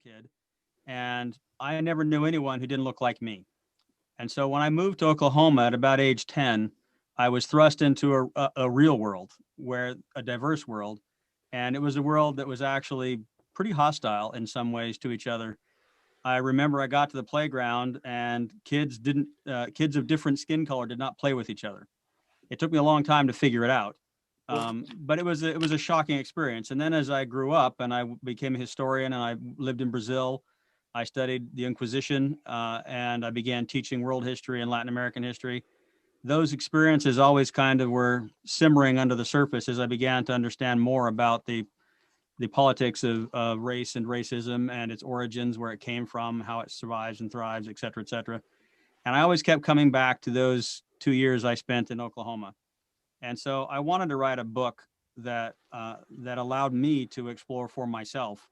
kid, and I never knew anyone who didn't look like me. And so when I moved to Oklahoma at about age 10, I was thrust into a real world, where a diverse world. And it was a world that was actually pretty hostile in some ways to each other. I remember I got to the playground and kids of different skin color did not play with each other. It took me a long time to figure it out. But it was a shocking experience. And then as I grew up and I became a historian and I lived in Brazil, I studied the Inquisition, and I began teaching world history and Latin American history. Those experiences always kind of were simmering under the surface as I began to understand more about the politics of race and racism and its origins, where it came from, how it survives and thrives, et cetera, et cetera. And I always kept coming back to those 2 years I spent in Oklahoma. And so I wanted to write a book that allowed me to explore for myself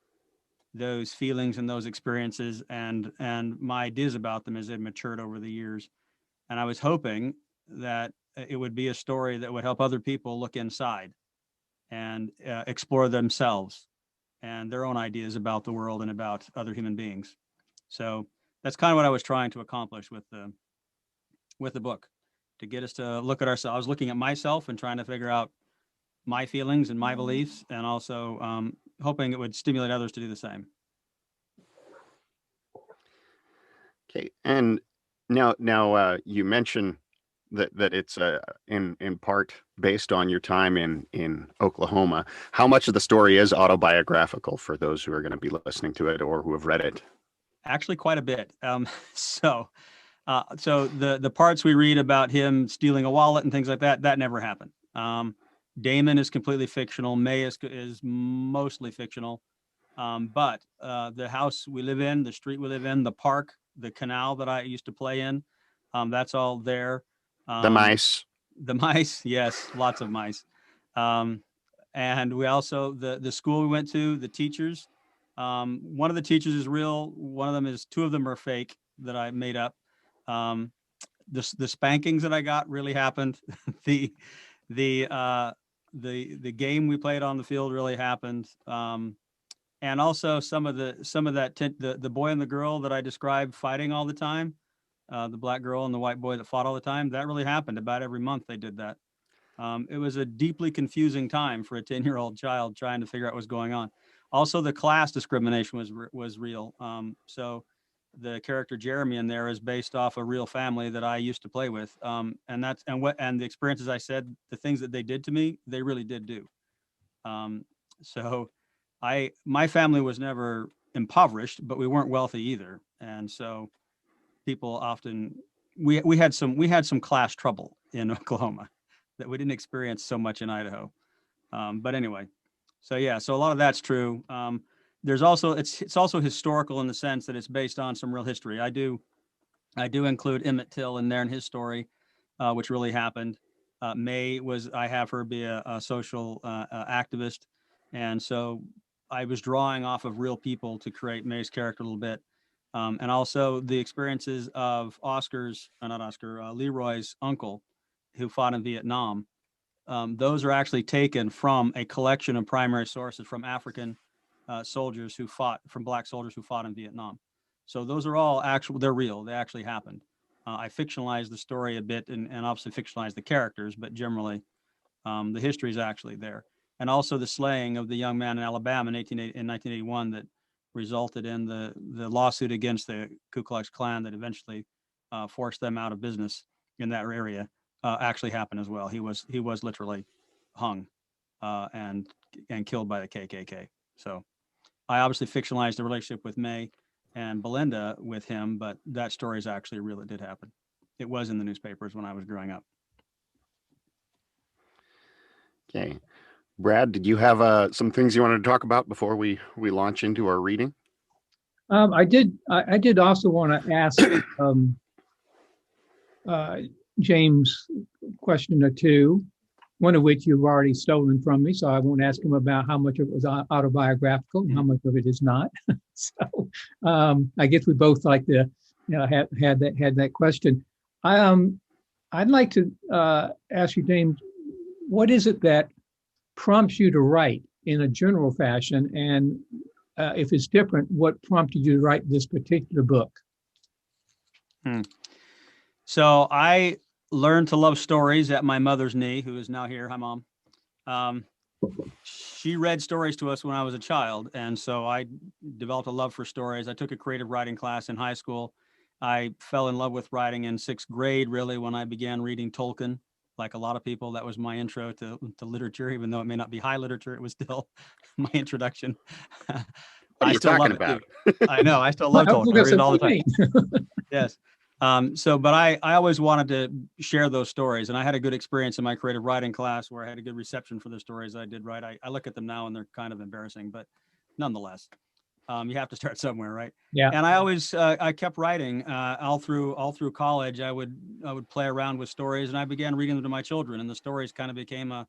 those feelings and those experiences and my ideas about them as they matured over the years. And I was hoping that it would be a story that would help other people look inside and explore themselves and their own ideas about the world and about other human beings. So that's kind of what I was trying to accomplish with the book, to get us to look at ourselves. I was looking at myself and trying to figure out my feelings and my beliefs, and also hoping it would stimulate others to do the same. Okay, and now you mentioned that it's in part based on your time in Oklahoma. How much of the story is autobiographical for those who are going to be listening to it or who have read it? Actually, quite a bit. So the parts we read about him stealing a wallet and things like that never happened. Damon is completely fictional. May is mostly fictional. But the house we live in, the street we live in, the park, the canal that I used to play in, that's all there. The mice. The mice, yes, lots of mice. And we also, the school we went to, the teachers, one of the teachers is real. Two of them are fake that I made up. The spankings that I got really happened. the game we played on the field really happened. And also the boy and the girl that I described fighting all the time, the black girl and the white boy that fought all the time, that really happened. About every month they did that. It was a deeply confusing time for a 10-year-old child trying to figure out what's going on. Also, the class discrimination was real. So the character Jeremy in there is based off a real family that I used to play with. And the experiences I said, the things that they did to me, they really did do. So my family was never impoverished, but we weren't wealthy either. And so people often, we had some class trouble in Oklahoma that we didn't experience so much in Idaho. But anyway, so a lot of that's true. There's also, it's also historical in the sense that it's based on some real history. I do include Emmett Till in there and his story, which really happened. I have her be a social activist. And so I was drawing off of real people to create May's character a little bit. And also the experiences of Leroy's uncle who fought in Vietnam. Those are actually taken from a collection of primary sources from African soldiers from black soldiers who fought in Vietnam. So those are all they're real. They actually happened. I fictionalized the story a bit and obviously fictionalized the characters, but generally the history is actually there. And also the slaying of the young man in Alabama in 1981 that resulted in the lawsuit against the Ku Klux Klan that eventually forced them out of business in that area actually happened as well. He was literally hung and killed by the KKK. So I obviously fictionalized the relationship with May and Belinda with him, but that story is actually real. It did happen. It was in the newspapers when I was growing up. Okay. Brad, did you have some things you wanted to talk about before we launch into our reading? I did also want to ask James a question or two, one of which you've already stolen from me, so I won't ask him about how much of it was autobiographical and how much of it is not. So I guess we both like to had that question. I'd like to ask you, James, what is it that prompts you to write in a general fashion, and if it's different, what prompted you to write this particular book? So I learned to love stories at my mother's knee, who is now here. Hi, Mom. She read stories to us when I was a child, and so I developed a love for stories. I took a creative writing class in high school. I fell in love with writing in sixth grade, really, when I began reading Tolkien. Like a lot of people, that was my intro to literature, even though it may not be high literature, it was still my introduction. What are I you still love talking it about? too. I know, I still love I was Tolkien. I gonna read say, it all the what do you time. mean? Yes. But I always wanted to share those stories, and I had a good experience in my creative writing class where I had a good reception for the stories I did write. I look at them now and they're kind of embarrassing, but nonetheless, you have to start somewhere, right? Yeah. And I always I kept writing all through college. I would play around with stories, and I began reading them to my children, and the stories kind of became a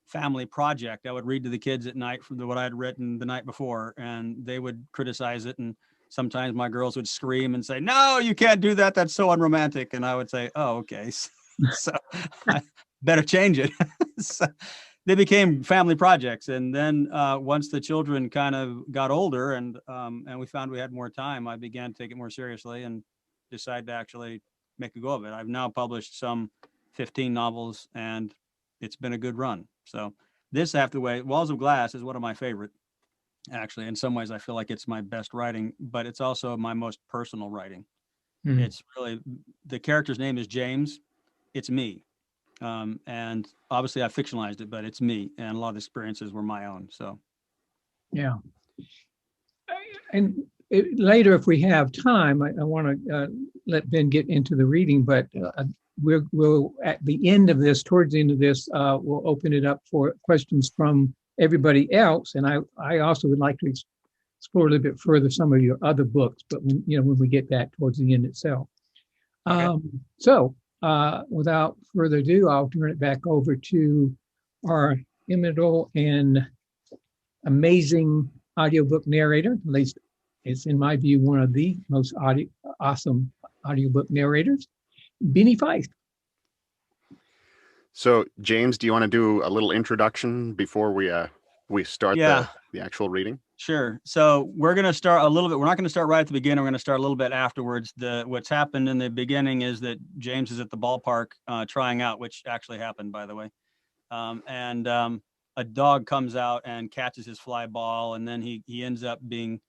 family project. I would read to the kids at night from what I had written the night before, and they would criticize it. And sometimes my girls would scream and say, "No, you can't do that. That's so unromantic." And I would say, "Oh, okay." So I better change it. So they became family projects. And then once the children kind of got older and we found we had more time, I began to take it more seriously and decided to actually make a go of it. I've now published some 15 novels, and it's been a good run. So this, after the way, Walls of Glass is one of my favorite. Actually, in some ways, I feel like it's my best writing, but it's also my most personal writing. Mhm. It's really, the character's name is James. It's me. And obviously I fictionalized it, but it's me. And a lot of the experiences were my own. So, Yeah. And later, if we have time, I want to let Ben get into the reading, but we'll at the end of this, towards the end of this, we'll open it up for questions from everybody else. And I also would like to explore a little bit further some of your other books, but when we get back towards the end itself. Okay. So without further ado, I'll turn it back over to our inimitable and amazing audiobook narrator. At least it's, in my view, one of the most awesome audiobook narrators, Benny Feist. So, James, do you want to do a little introduction before we start Yeah. the actual reading? Sure. So we're going to start a little bit. We're not going to start right at the beginning. We're going to start a little bit afterwards. What's happened in the beginning is that James is at the ballpark trying out, which actually happened, by the way. And a dog comes out and catches his fly ball, and then he ends up being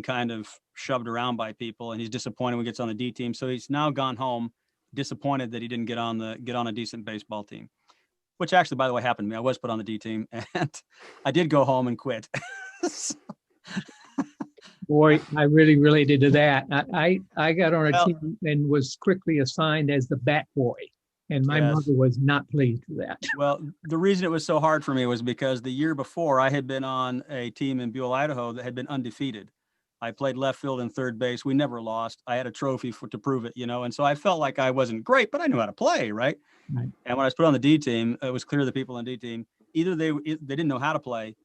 kind of shoved around by people, and he's disappointed when he gets on the D team. So he's now gone home, disappointed that he didn't get on a decent baseball team, which actually, by the way, happened to me. I was put on the D team, and I did go home and quit. Boy, I really related to that. I got on a Well- team and was quickly assigned as the bat boy, and my Yes. mother was not pleased with that. Well, the reason it was so hard for me was because the year before I had been on a team in Buell, Idaho that had been undefeated. I played left field and third base. We never lost. I had a trophy to prove it, and so I felt like I wasn't great, but I knew how to play, right? Right. And when I was put on the D team, it was clear the people on the D team, either they didn't know how to play,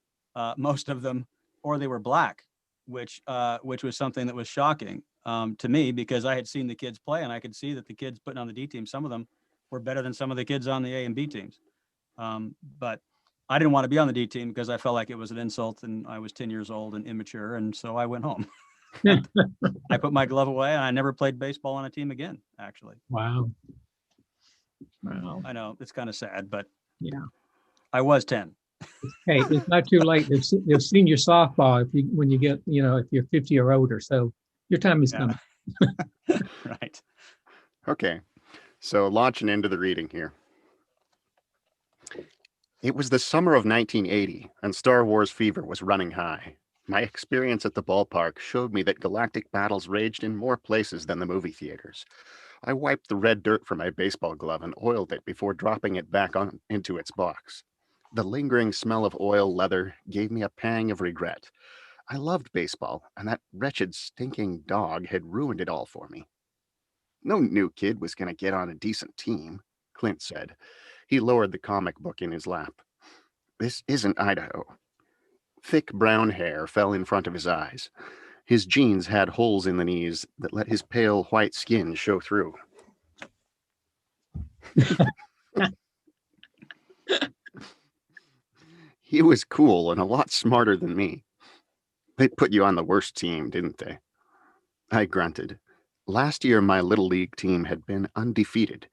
most of them, or they were black, which was something that was shocking to me, because I had seen the kids play and I could see that the kids putting on the D team, some of them were better than some of the kids on the A and B teams. But I didn't want to be on the D team because I felt like it was an insult, and I was 10 years old and immature. And so I went home. I put my glove away, and I never played baseball on a team again, actually. Wow. Wow. I know it's kind of sad, but Yeah. I was 10. Hey, it's not too late. They've senior softball when you get, if you're 50 or older. So your time is Yeah. coming. Right. Okay, so launching into the reading here. It was the summer of 1980, and Star Wars fever was running high. My experience at the ballpark showed me that galactic battles raged in more places than the movie theaters. I wiped the red dirt from my baseball glove and oiled it before dropping it back into its box. The lingering smell of oil leather gave me a pang of regret. I loved baseball, and that wretched, stinking dog had ruined it all for me. No new kid was going to get on a decent team, Clint said. He lowered the comic book in his lap. This isn't Idaho. Thick brown hair fell in front of his eyes. His jeans had holes in the knees that let his pale white skin show through. He was cool and a lot smarter than me. They put you on the worst team, didn't they? I grunted. Last year, my Little League team had been undefeated.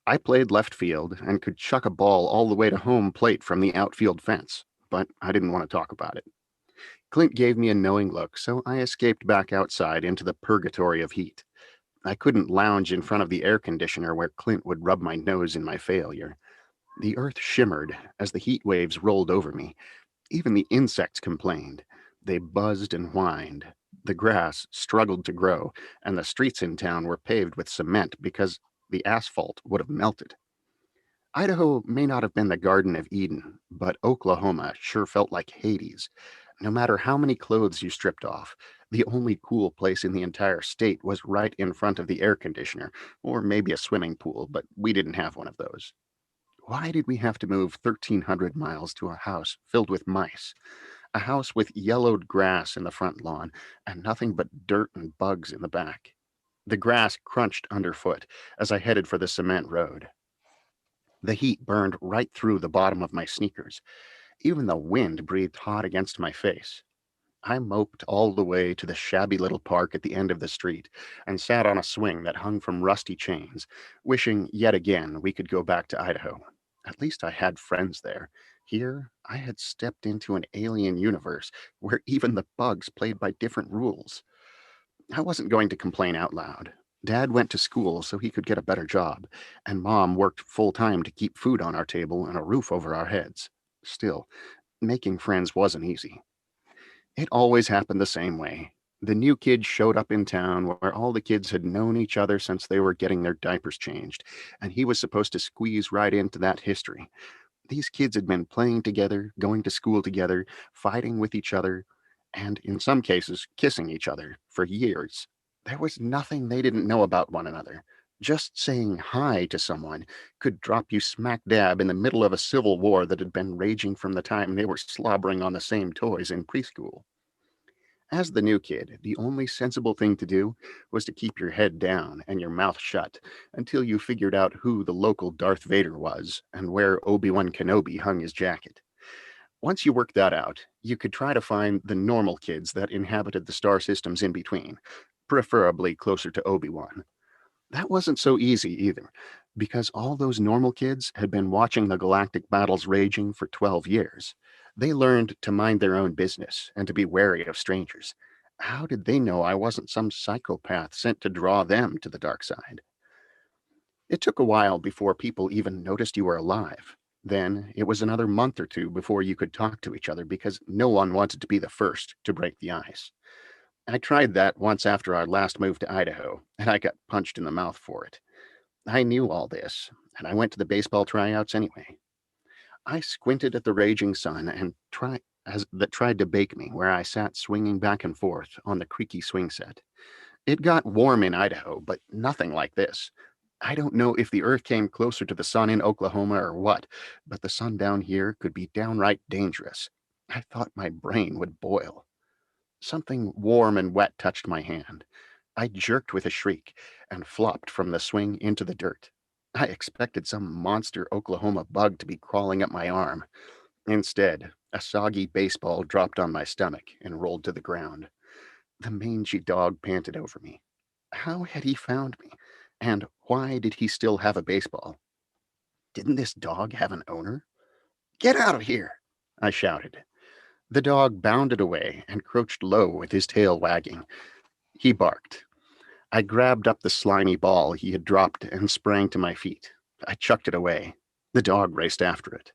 I played left field and could chuck a ball all the way to home plate from the outfield fence, but I didn't want to talk about it. Clint gave me a knowing look, so I escaped back outside into the purgatory of heat. I couldn't lounge in front of the air conditioner where Clint would rub my nose in my failure. The earth shimmered as the heat waves rolled over me. Even the insects complained. They buzzed and whined. The grass struggled to grow, and the streets in town were paved with cement because the asphalt would have melted. Idaho may not have been the Garden of Eden, but Oklahoma sure felt like Hades. No matter how many clothes you stripped off, the only cool place in the entire state was right in front of the air conditioner, or maybe a swimming pool, but we didn't have one of those. Why did we have to move 1,300 miles to a house filled with mice? A house with yellowed grass in the front lawn and nothing but dirt and bugs in the back. The grass crunched underfoot as I headed for the cement road. The heat burned right through the bottom of my sneakers. Even the wind breathed hot against my face. I moped all the way to the shabby little park at the end of the street and sat on a swing that hung from rusty chains, wishing yet again we could go back to Idaho. At least I had friends there. Here, I had stepped into an alien universe where even the bugs played by different rules. I wasn't going to complain out loud. Dad went to school so he could get a better job, and Mom worked full time to keep food on our table and a roof over our heads. Still, making friends wasn't easy. It always happened the same way. The new kid showed up in town where all the kids had known each other since they were getting their diapers changed, and he was supposed to squeeze right into that history. These kids had been playing together, going to school together, fighting with each other, and in some cases, kissing each other for years. There was nothing they didn't know about one another. Just saying hi to someone could drop you smack dab in the middle of a civil war that had been raging from the time they were slobbering on the same toys in preschool. As the new kid, the only sensible thing to do was to keep your head down and your mouth shut until you figured out who the local Darth Vader was and where Obi-Wan Kenobi hung his jacket. Once you worked that out, you could try to find the normal kids that inhabited the star systems in between, preferably closer to Obi-Wan. That wasn't so easy either, because all those normal kids had been watching the galactic battles raging for 12 years. They learned to mind their own business and to be wary of strangers. How did they know I wasn't some psychopath sent to draw them to the dark side? It took a while before people even noticed you were alive. Then it was another month or two before you could talk to each other because no one wanted to be the first to break the ice. I tried that once after our last move to Idaho, and I got punched in the mouth for it. I knew all this, and I went to the baseball tryouts anyway. I squinted at the raging sun and tried to bake me where I sat swinging back and forth on the creaky swing set. It got warm in Idaho, but nothing like this. I don't know if the earth came closer to the sun in Oklahoma or what, but the sun down here could be downright dangerous. I thought my brain would boil. Something warm and wet touched my hand. I jerked with a shriek and flopped from the swing into the dirt. I expected some monster Oklahoma bug to be crawling up my arm. Instead, a soggy baseball dropped on my stomach and rolled to the ground. The mangy dog panted over me. How had he found me? And why did he still have a baseball? Didn't this dog have an owner? Get out of here! I shouted. The dog bounded away and crouched low with his tail wagging. He barked. I grabbed up the slimy ball he had dropped and sprang to my feet. I chucked it away. The dog raced after it.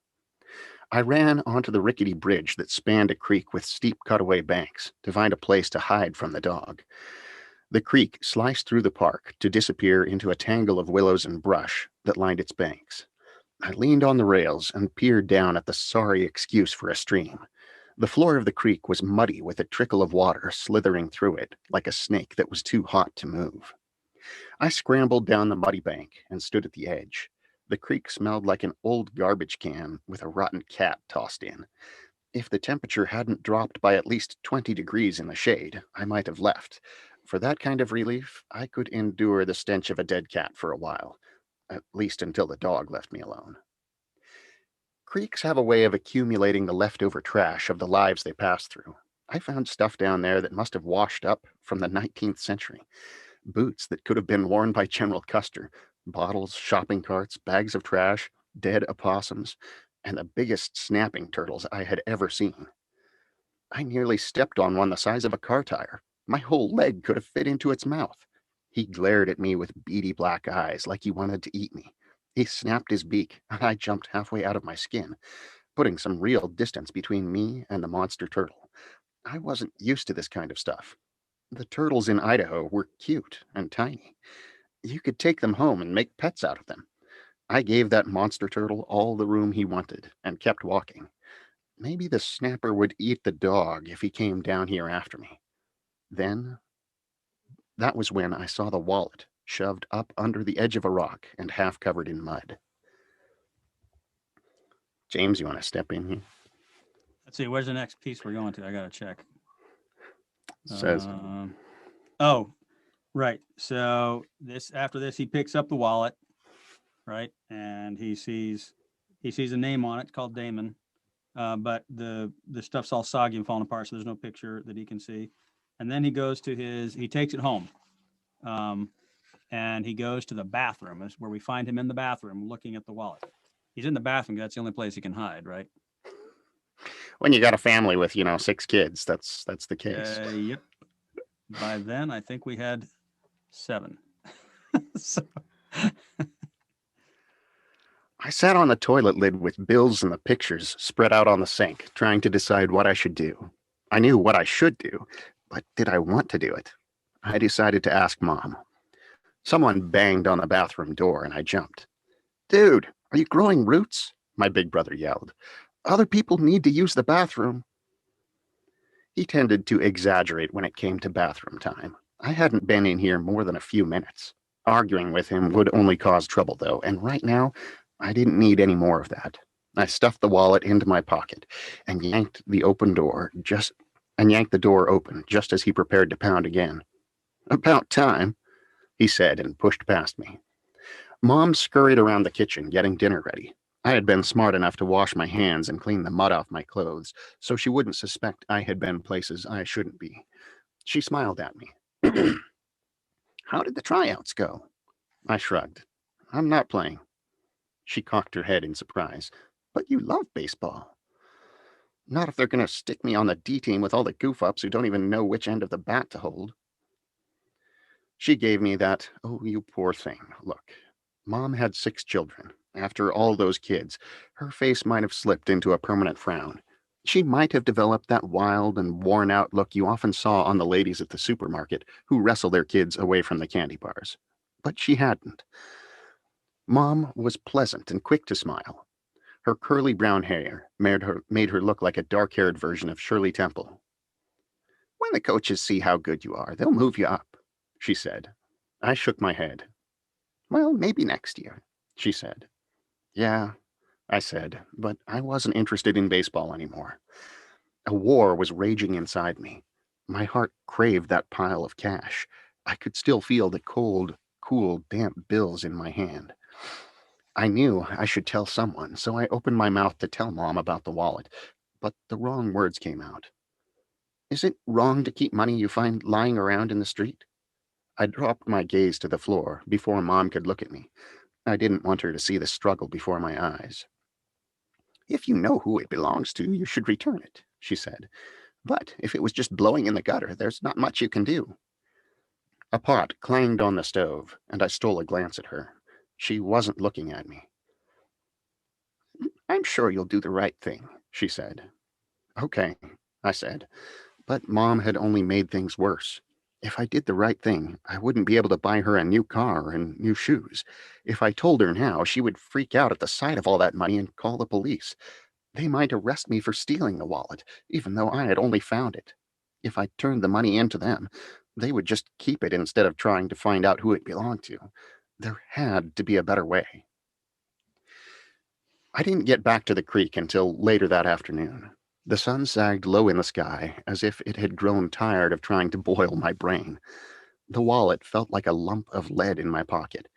I ran onto the rickety bridge that spanned a creek with steep cutaway banks to find a place to hide from the dog. The creek sliced through the park to disappear into a tangle of willows and brush that lined its banks. I leaned on the rails and peered down at the sorry excuse for a stream. The floor of the creek was muddy with a trickle of water slithering through it like a snake that was too hot to move. I scrambled down the muddy bank and stood at the edge. The creek smelled like an old garbage can with a rotten cat tossed in. If the temperature hadn't dropped by at least 20 degrees in the shade, I might have left. For that kind of relief, I could endure the stench of a dead cat for a while, at least until the dog left me alone. Creeks have a way of accumulating the leftover trash of the lives they pass through. I found stuff down there that must have washed up from the 19th century. Boots that could have been worn by General Custer, bottles, shopping carts, bags of trash, dead opossums, and the biggest snapping turtles I had ever seen. I nearly stepped on one the size of a car tire. My whole leg could have fit into its mouth. He glared at me with beady black eyes like he wanted to eat me. He snapped his beak, and I jumped halfway out of my skin, putting some real distance between me and the monster turtle. I wasn't used to this kind of stuff. The turtles in Idaho were cute and tiny. You could take them home and make pets out of them. I gave that monster turtle all the room he wanted and kept walking. Maybe the snapper would eat the dog if he came down here after me. Then, that was when I saw the wallet shoved up under the edge of a rock and half covered in mud. James, you want to step in here? Let's see, where's the next piece we're going to? I gotta check. Says, Oh, right. So after this, he picks up the wallet, right, and he sees a name on it. It's called Damon, but the stuff's all soggy and falling apart, so there's no picture that he can see. And then he goes to he takes it home, and he goes to the bathroom. Is where we find him in the bathroom looking at the wallet. He's in the bathroom. That's the only place he can hide, right? when you got a family with 6 kids, that's the case. Yep. By then, I think we had 7. So. I sat on the toilet lid with bills and the pictures spread out on the sink, trying to decide what I should do. I knew what I should do, but did I want to do it? I decided to ask Mom. Someone banged on the bathroom door and I jumped. "Dude, are you growing roots?" my big brother yelled. "Other people need to use the bathroom." He tended to exaggerate when it came to bathroom time. I hadn't been in here more than a few minutes. Arguing with him would only cause trouble, though, and right now, I didn't need any more of that. I stuffed the wallet into my pocket and yanked the door open just as he prepared to pound again. "About time," he said and pushed past me. Mom scurried around the kitchen, getting dinner ready. I had been smart enough to wash my hands and clean the mud off my clothes, so she wouldn't suspect I had been places I shouldn't be. She smiled at me. "How did the tryouts go?" I shrugged. "I'm not playing." She cocked her head in surprise. "But you love baseball." "Not if they're going to stick me on the D team with all the goof-ups who don't even know which end of the bat to hold." She gave me that, "oh, you poor thing" look. Mom had 6 children. After all those kids, her face might have slipped into a permanent frown. She might have developed that wild and worn-out look you often saw on the ladies at the supermarket who wrestle their kids away from the candy bars. But she hadn't. Mom was pleasant and quick to smile. Her curly brown hair made her look like a dark-haired version of Shirley Temple. "When the coaches see how good you are, they'll move you up," she said. I shook my head. "Well, maybe next year," she said. "Yeah," I said, but I wasn't interested in baseball anymore. A war was raging inside me. My heart craved that pile of cash. I could still feel the cold, cool, damp bills in my hand. I knew I should tell someone, so I opened my mouth to tell Mom about the wallet, but the wrong words came out. "Is it wrong to keep money you find lying around in the street?" I dropped my gaze to the floor before Mom could look at me. I didn't want her to see the struggle before my eyes. "If you know who it belongs to, you should return it," she said. "But if it was just blowing in the gutter, there's not much you can do." A pot clanged on the stove, and I stole a glance at her. She wasn't looking at me. "I'm sure you'll do the right thing," she said. "Okay," I said. But Mom had only made things worse. If I did the right thing, I wouldn't be able to buy her a new car and new shoes. If I told her now, she would freak out at the sight of all that money and call the police. They might arrest me for stealing the wallet, even though I had only found it. If I turned the money into them, they would just keep it instead of trying to find out who it belonged to. There had to be a better way. I didn't get back to the creek until later that afternoon. The sun sagged low in the sky, as if it had grown tired of trying to boil my brain. The wallet felt like a lump of lead in my pocket,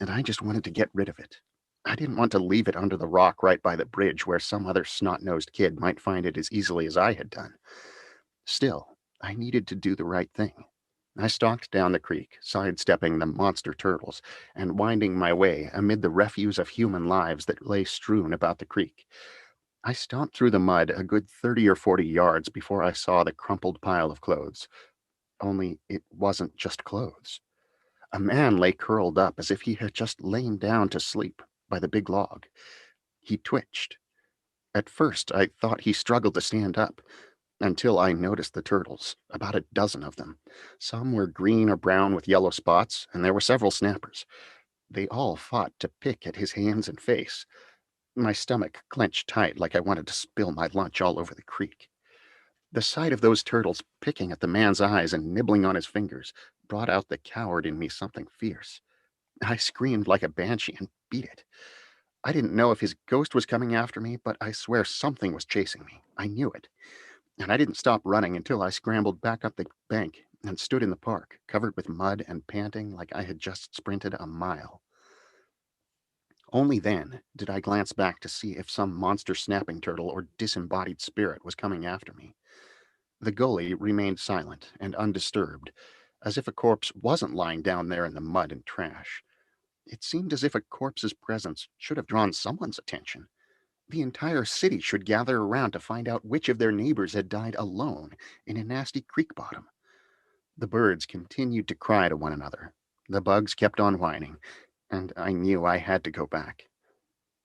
and I just wanted to get rid of it. I didn't want to leave it under the rock right by the bridge where some other snot-nosed kid might find it as easily as I had done. Still, I needed to do the right thing. I stalked down the creek, sidestepping the monster turtles and winding my way amid the refuse of human lives that lay strewn about the creek. I stomped through the mud a good 30 or 40 yards before I saw the crumpled pile of clothes. Only it wasn't just clothes. A man lay curled up as if he had just lain down to sleep by the big log. He twitched. At first, I thought he struggled to stand up, until I noticed the turtles, about a dozen of them. Some were green or brown with yellow spots, and there were several snappers. They all fought to pick at his hands and face. My stomach clenched tight like I wanted to spill my lunch all over the creek. The sight of those turtles picking at the man's eyes and nibbling on his fingers brought out the coward in me something fierce. I screamed like a banshee and beat it. I didn't know if his ghost was coming after me, but I swear something was chasing me. I knew it. And I didn't stop running until I scrambled back up the bank and stood in the park, covered with mud and panting like I had just sprinted a mile. Only then did I glance back to see if some monster snapping turtle or disembodied spirit was coming after me. The gully remained silent and undisturbed, as if a corpse wasn't lying down there in the mud and trash. It seemed as if a corpse's presence should have drawn someone's attention. The entire city should gather around to find out which of their neighbors had died alone in a nasty creek bottom. The birds continued to cry to one another. The bugs kept on whining, and I knew I had to go back.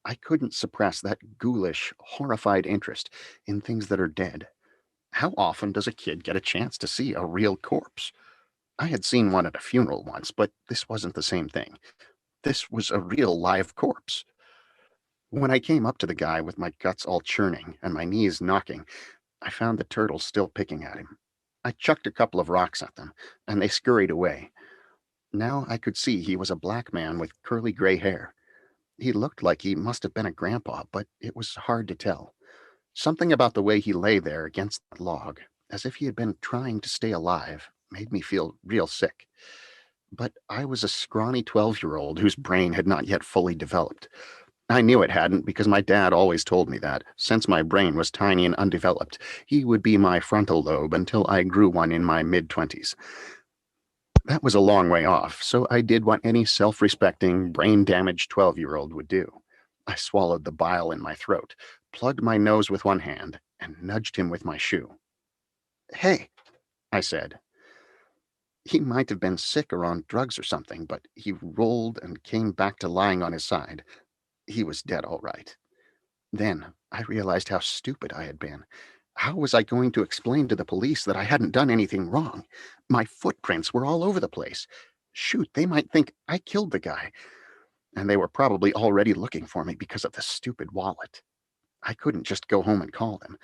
I couldn't suppress that ghoulish, horrified interest in things that are dead. How often does a kid get a chance to see a real corpse? I had seen one at a funeral once, but this wasn't the same thing. This was a real live corpse. When I came up to the guy with my guts all churning and my knees knocking, I found the turtles still picking at him. I chucked a couple of rocks at them, and they scurried away. Now I could see he was a black man with curly gray hair. He looked like he must have been a grandpa, but it was hard to tell. Something about the way he lay there against that log, as if he had been trying to stay alive, made me feel real sick. But I was a scrawny 12-year-old whose brain had not yet fully developed. I knew it hadn't because my dad always told me that, since my brain was tiny and undeveloped, he would be my frontal lobe until I grew one in my mid-20s. That was a long way off, so I did what any self-respecting, brain-damaged 12-year-old would do. I swallowed the bile in my throat, plugged my nose with one hand, and nudged him with my shoe. "Hey," I said. He might have been sick or on drugs or something, but he rolled and came back to lying on his side. He was dead, all right. Then I realized how stupid I had been. How was I going to explain to the police that I hadn't done anything wrong? My footprints were all over the place. Shoot, they might think I killed the guy. And they were probably already looking for me because of the stupid wallet. I couldn't just go home and call them.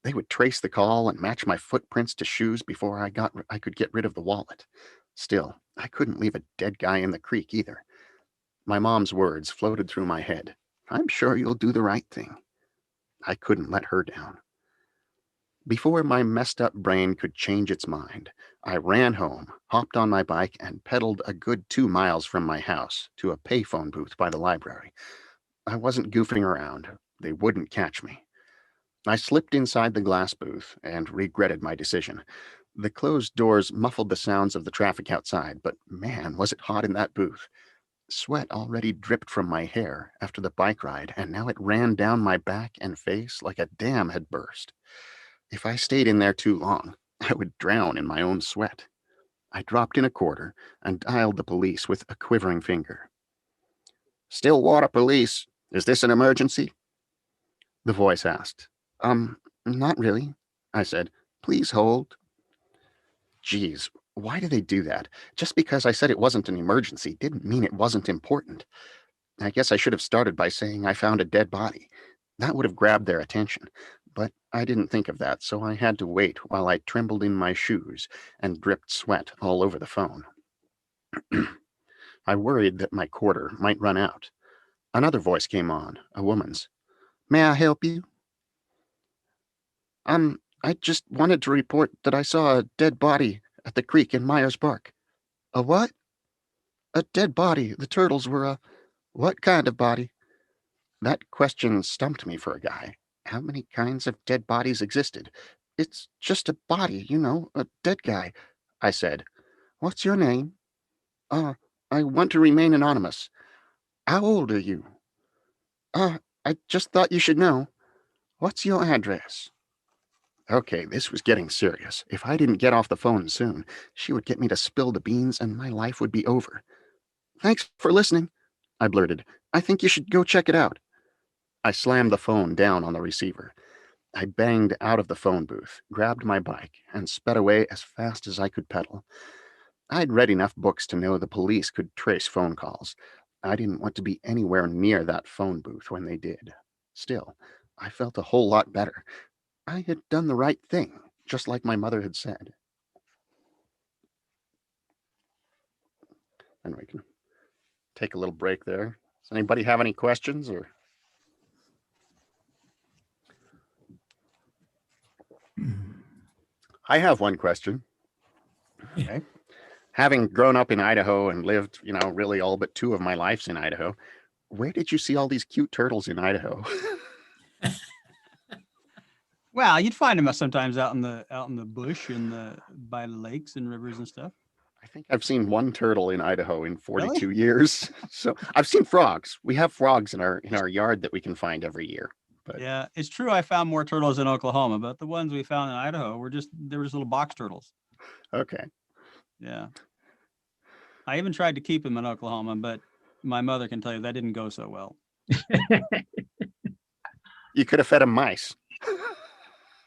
They would trace the call and match my footprints to shoes before I could get rid of the wallet. Still, I couldn't leave a dead guy in the creek either. My mom's words floated through my head. "I'm sure you'll do the right thing." I couldn't let her down. Before my messed up brain could change its mind, I ran home, hopped on my bike, and pedaled a good 2 miles from my house to a payphone booth by the library. I wasn't goofing around. They wouldn't catch me. I slipped inside the glass booth and regretted my decision. The closed doors muffled the sounds of the traffic outside, but man, was it hot in that booth. Sweat already dripped from my hair after the bike ride, and now it ran down my back and face like a dam had burst. If I stayed in there too long, I would drown in my own sweat. I dropped in a quarter and dialed the police with a quivering finger. "Stillwater Police, is this an emergency?" The voice asked. Not really," I said. "Please hold." Geez, why do they do that? Just because I said it wasn't an emergency didn't mean it wasn't important. I guess I should have started by saying I found a dead body. That would have grabbed their attention. But I didn't think of that, so I had to wait while I trembled in my shoes and dripped sweat all over the phone. I worried that my quarter might run out. Another voice came on, a woman's. "May I help you?" I just wanted to report that I saw a dead body at the creek in Myers Park." "A what?" "A dead body. The turtles were a..." "What kind of body?" That question stumped me for a guy. How many kinds of dead bodies existed? It's just a body, a dead guy, I said. What's your name? Uh, I want to remain anonymous. How old are you? I just thought you should know. What's your address? Okay, this was getting serious. If I didn't get off the phone soon, she would get me to spill the beans and my life would be over. Thanks for listening, I blurted. I think you should go check it out. I slammed the phone down on the receiver. I banged out of the phone booth, grabbed my bike, and sped away as fast as I could pedal. I'd read enough books to know the police could trace phone calls. I didn't want to be anywhere near that phone booth when they did. Still, I felt a whole lot better. I had done the right thing, just like my mother had said. And we can take a little break there. Does anybody have any questions or? I have one question. Okay. Having grown up in Idaho and lived, really all but 2 of my lives in Idaho, where did you see all these cute turtles in Idaho? Well, you'd find them sometimes out in the bush and by the lakes and rivers and stuff. I think I've seen 1 turtle in Idaho in 42 Really? years. So I've seen frogs. We have frogs in our yard that we can find every year. But Yeah, it's true. I found more turtles in Oklahoma, but the ones we found in Idaho they were just little box turtles. okay. Yeah. I even tried to keep them in Oklahoma, but my mother can tell you that didn't go so well. You could have fed them mice.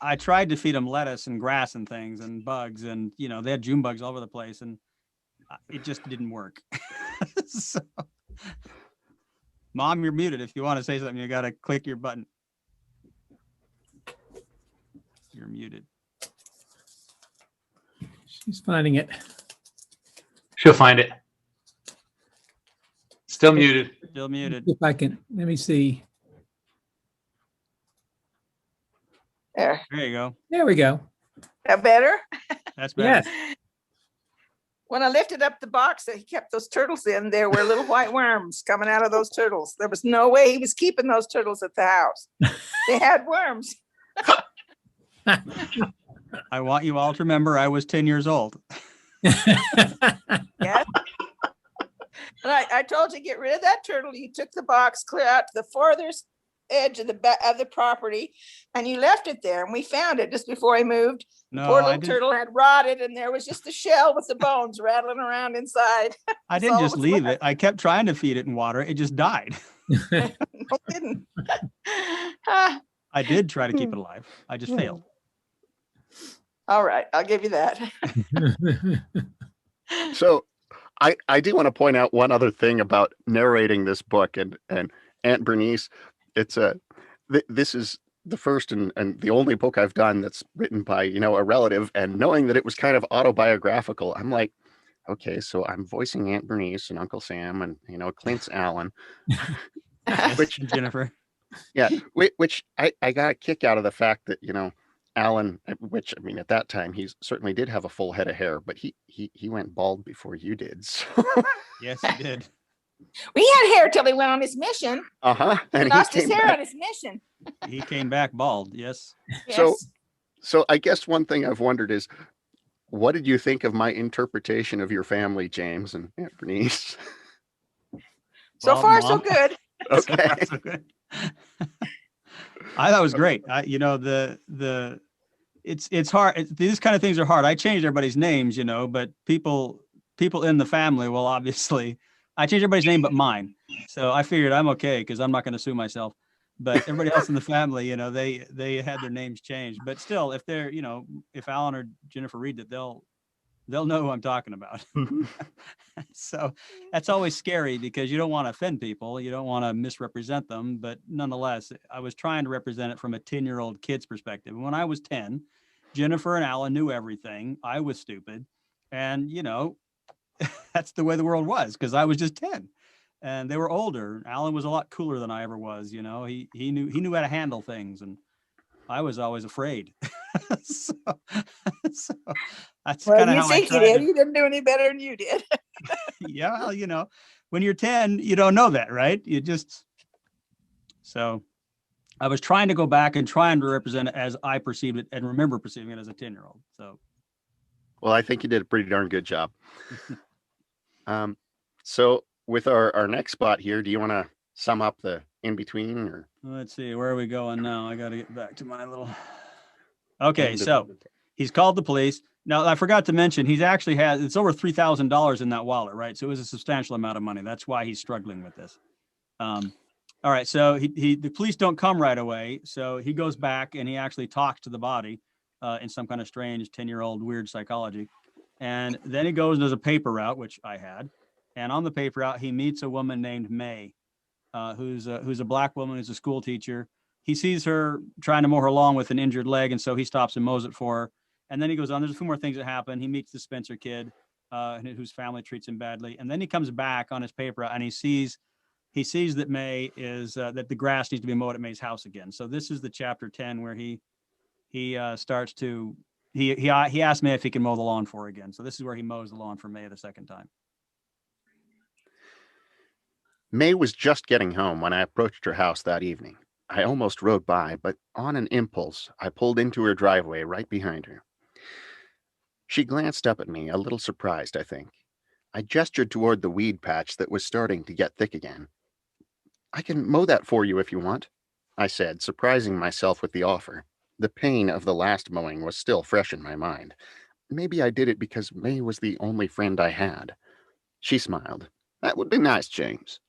I tried to feed them lettuce and grass and things and bugs, and they had June bugs all over the place, and it just didn't work. So, Mom, you're muted. If you want to say something, you got to click your button. You're muted. She's finding it. She'll find it. Still muted. Still muted. If I can, let me see. There. There you go. There we go. That better? That's better. Yes. When I lifted up the box that he kept those turtles in, there were little white worms coming out of those turtles. There was no way he was keeping those turtles at the house. They had worms. I want you all to remember I was 10 years old. Yes. And I told you to get rid of that turtle. You took the box clear out to the farthest edge of the property, and you left it there. And we found it just before I moved. No, Poor I little didn't, turtle had rotted, and there was just a shell with the bones rattling around inside. I didn't all just was leave left. it. I kept trying to feed it in water. It just died. No, it didn't. Ah, I did try to keep it alive. I just failed. all right, I'll give you that. So I do want to point out one other thing about narrating this book and Aunt Bernice. It's this is the first and the only book I've done that's written by, a relative, and knowing that it was kind of autobiographical, I'm like, okay, so I'm voicing Aunt Bernice and Uncle Sam and, Clint's Alan, which Jennifer. yeah, which I got a kick out of the fact that, Alan, which I mean, at that time, he certainly did have a full head of hair, but he went bald before you did. So. Yes, he did. We had hair till he went on his mission. Uh-huh. He And lost his came hair back. on his mission. He came back bald. Yes. Yes. So I guess one thing I've wondered is, what did you think of my interpretation of your family, James and Aunt Bernice? So Bald far, so mom. good. Okay. So good. I thought it was great. It's hard. These kind of things are hard. I changed everybody's names, but people in the family will obviously. I changed everybody's name but mine, so I figured I'm okay because I'm not going to sue myself. But everybody else in the family, they had their names changed. But still, if they're, if Alan or Jennifer read it, they'll know who I'm talking about. So that's always scary because you don't want to offend people. You don't want to misrepresent them. But nonetheless, I was trying to represent it from a 10-year-old kid's perspective. When I was 10, Jennifer and Alan knew everything. I was stupid. And, that's the way the world was because I was just 10 and they were older. Alan was a lot cooler than I ever was. He knew how to handle things and I was always afraid. so that's Well, kind of you how think I you tried did. to, You didn't do any better than you did. yeah, well, when you're 10, you don't know that, right? You just, so I was trying to go back and trying to represent it as I perceived it and remember perceiving it as a 10-year-old. So, Well, I think you did a pretty darn good job. So with our next spot here, do you want to sum up the in between or? let's see, where are we going now? I got to get back to my little. Okay, so he's called the police. Now, I forgot to mention, he's actually it's over $3,000 in that wallet, right? So it was a substantial amount of money. That's why he's struggling with this. All right, so the police don't come right away. So he goes back and he actually talks to the body in some kind of strange 10-year-old weird psychology. And then he goes and does a paper route, which I had. And on the paper route, he meets a woman named May, who's a black woman, who's a school teacher. He sees her trying to mow her lawn with an injured leg, and so he stops and mows it for her. And then he goes on. There's a few more things that happen. He meets the Spencer kid, whose family treats him badly. And then he comes back on his paper and he sees that May is that the grass needs to be mowed at May's house again. So this is the chapter 10 where he starts to he asked May if he can mow the lawn for her again. So this is where he mows the lawn for May the second time. May was just getting home when I approached her house that evening. I almost rode by, but on an impulse, I pulled into her driveway right behind her. She glanced up at me, a little surprised, I think. I gestured toward the weed patch that was starting to get thick again. "I can mow that for you if you want," I said, surprising myself with the offer. The pain of the last mowing was still fresh in my mind. Maybe I did it because May was the only friend I had. She smiled. "That would be nice, James."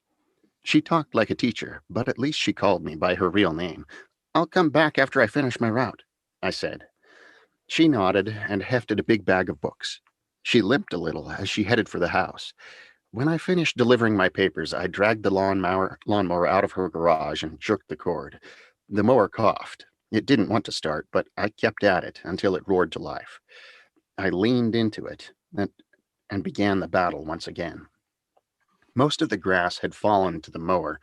She talked like a teacher, but at least she called me by her real name. "I'll come back after I finish my route," I said. She nodded and hefted a big bag of books. She limped a little as she headed for the house. When I finished delivering my papers, I dragged the lawnmower out of her garage and jerked the cord. The mower coughed. It didn't want to start, but I kept at it until it roared to life. I leaned into it and began the battle once again. Most of the grass had fallen to the mower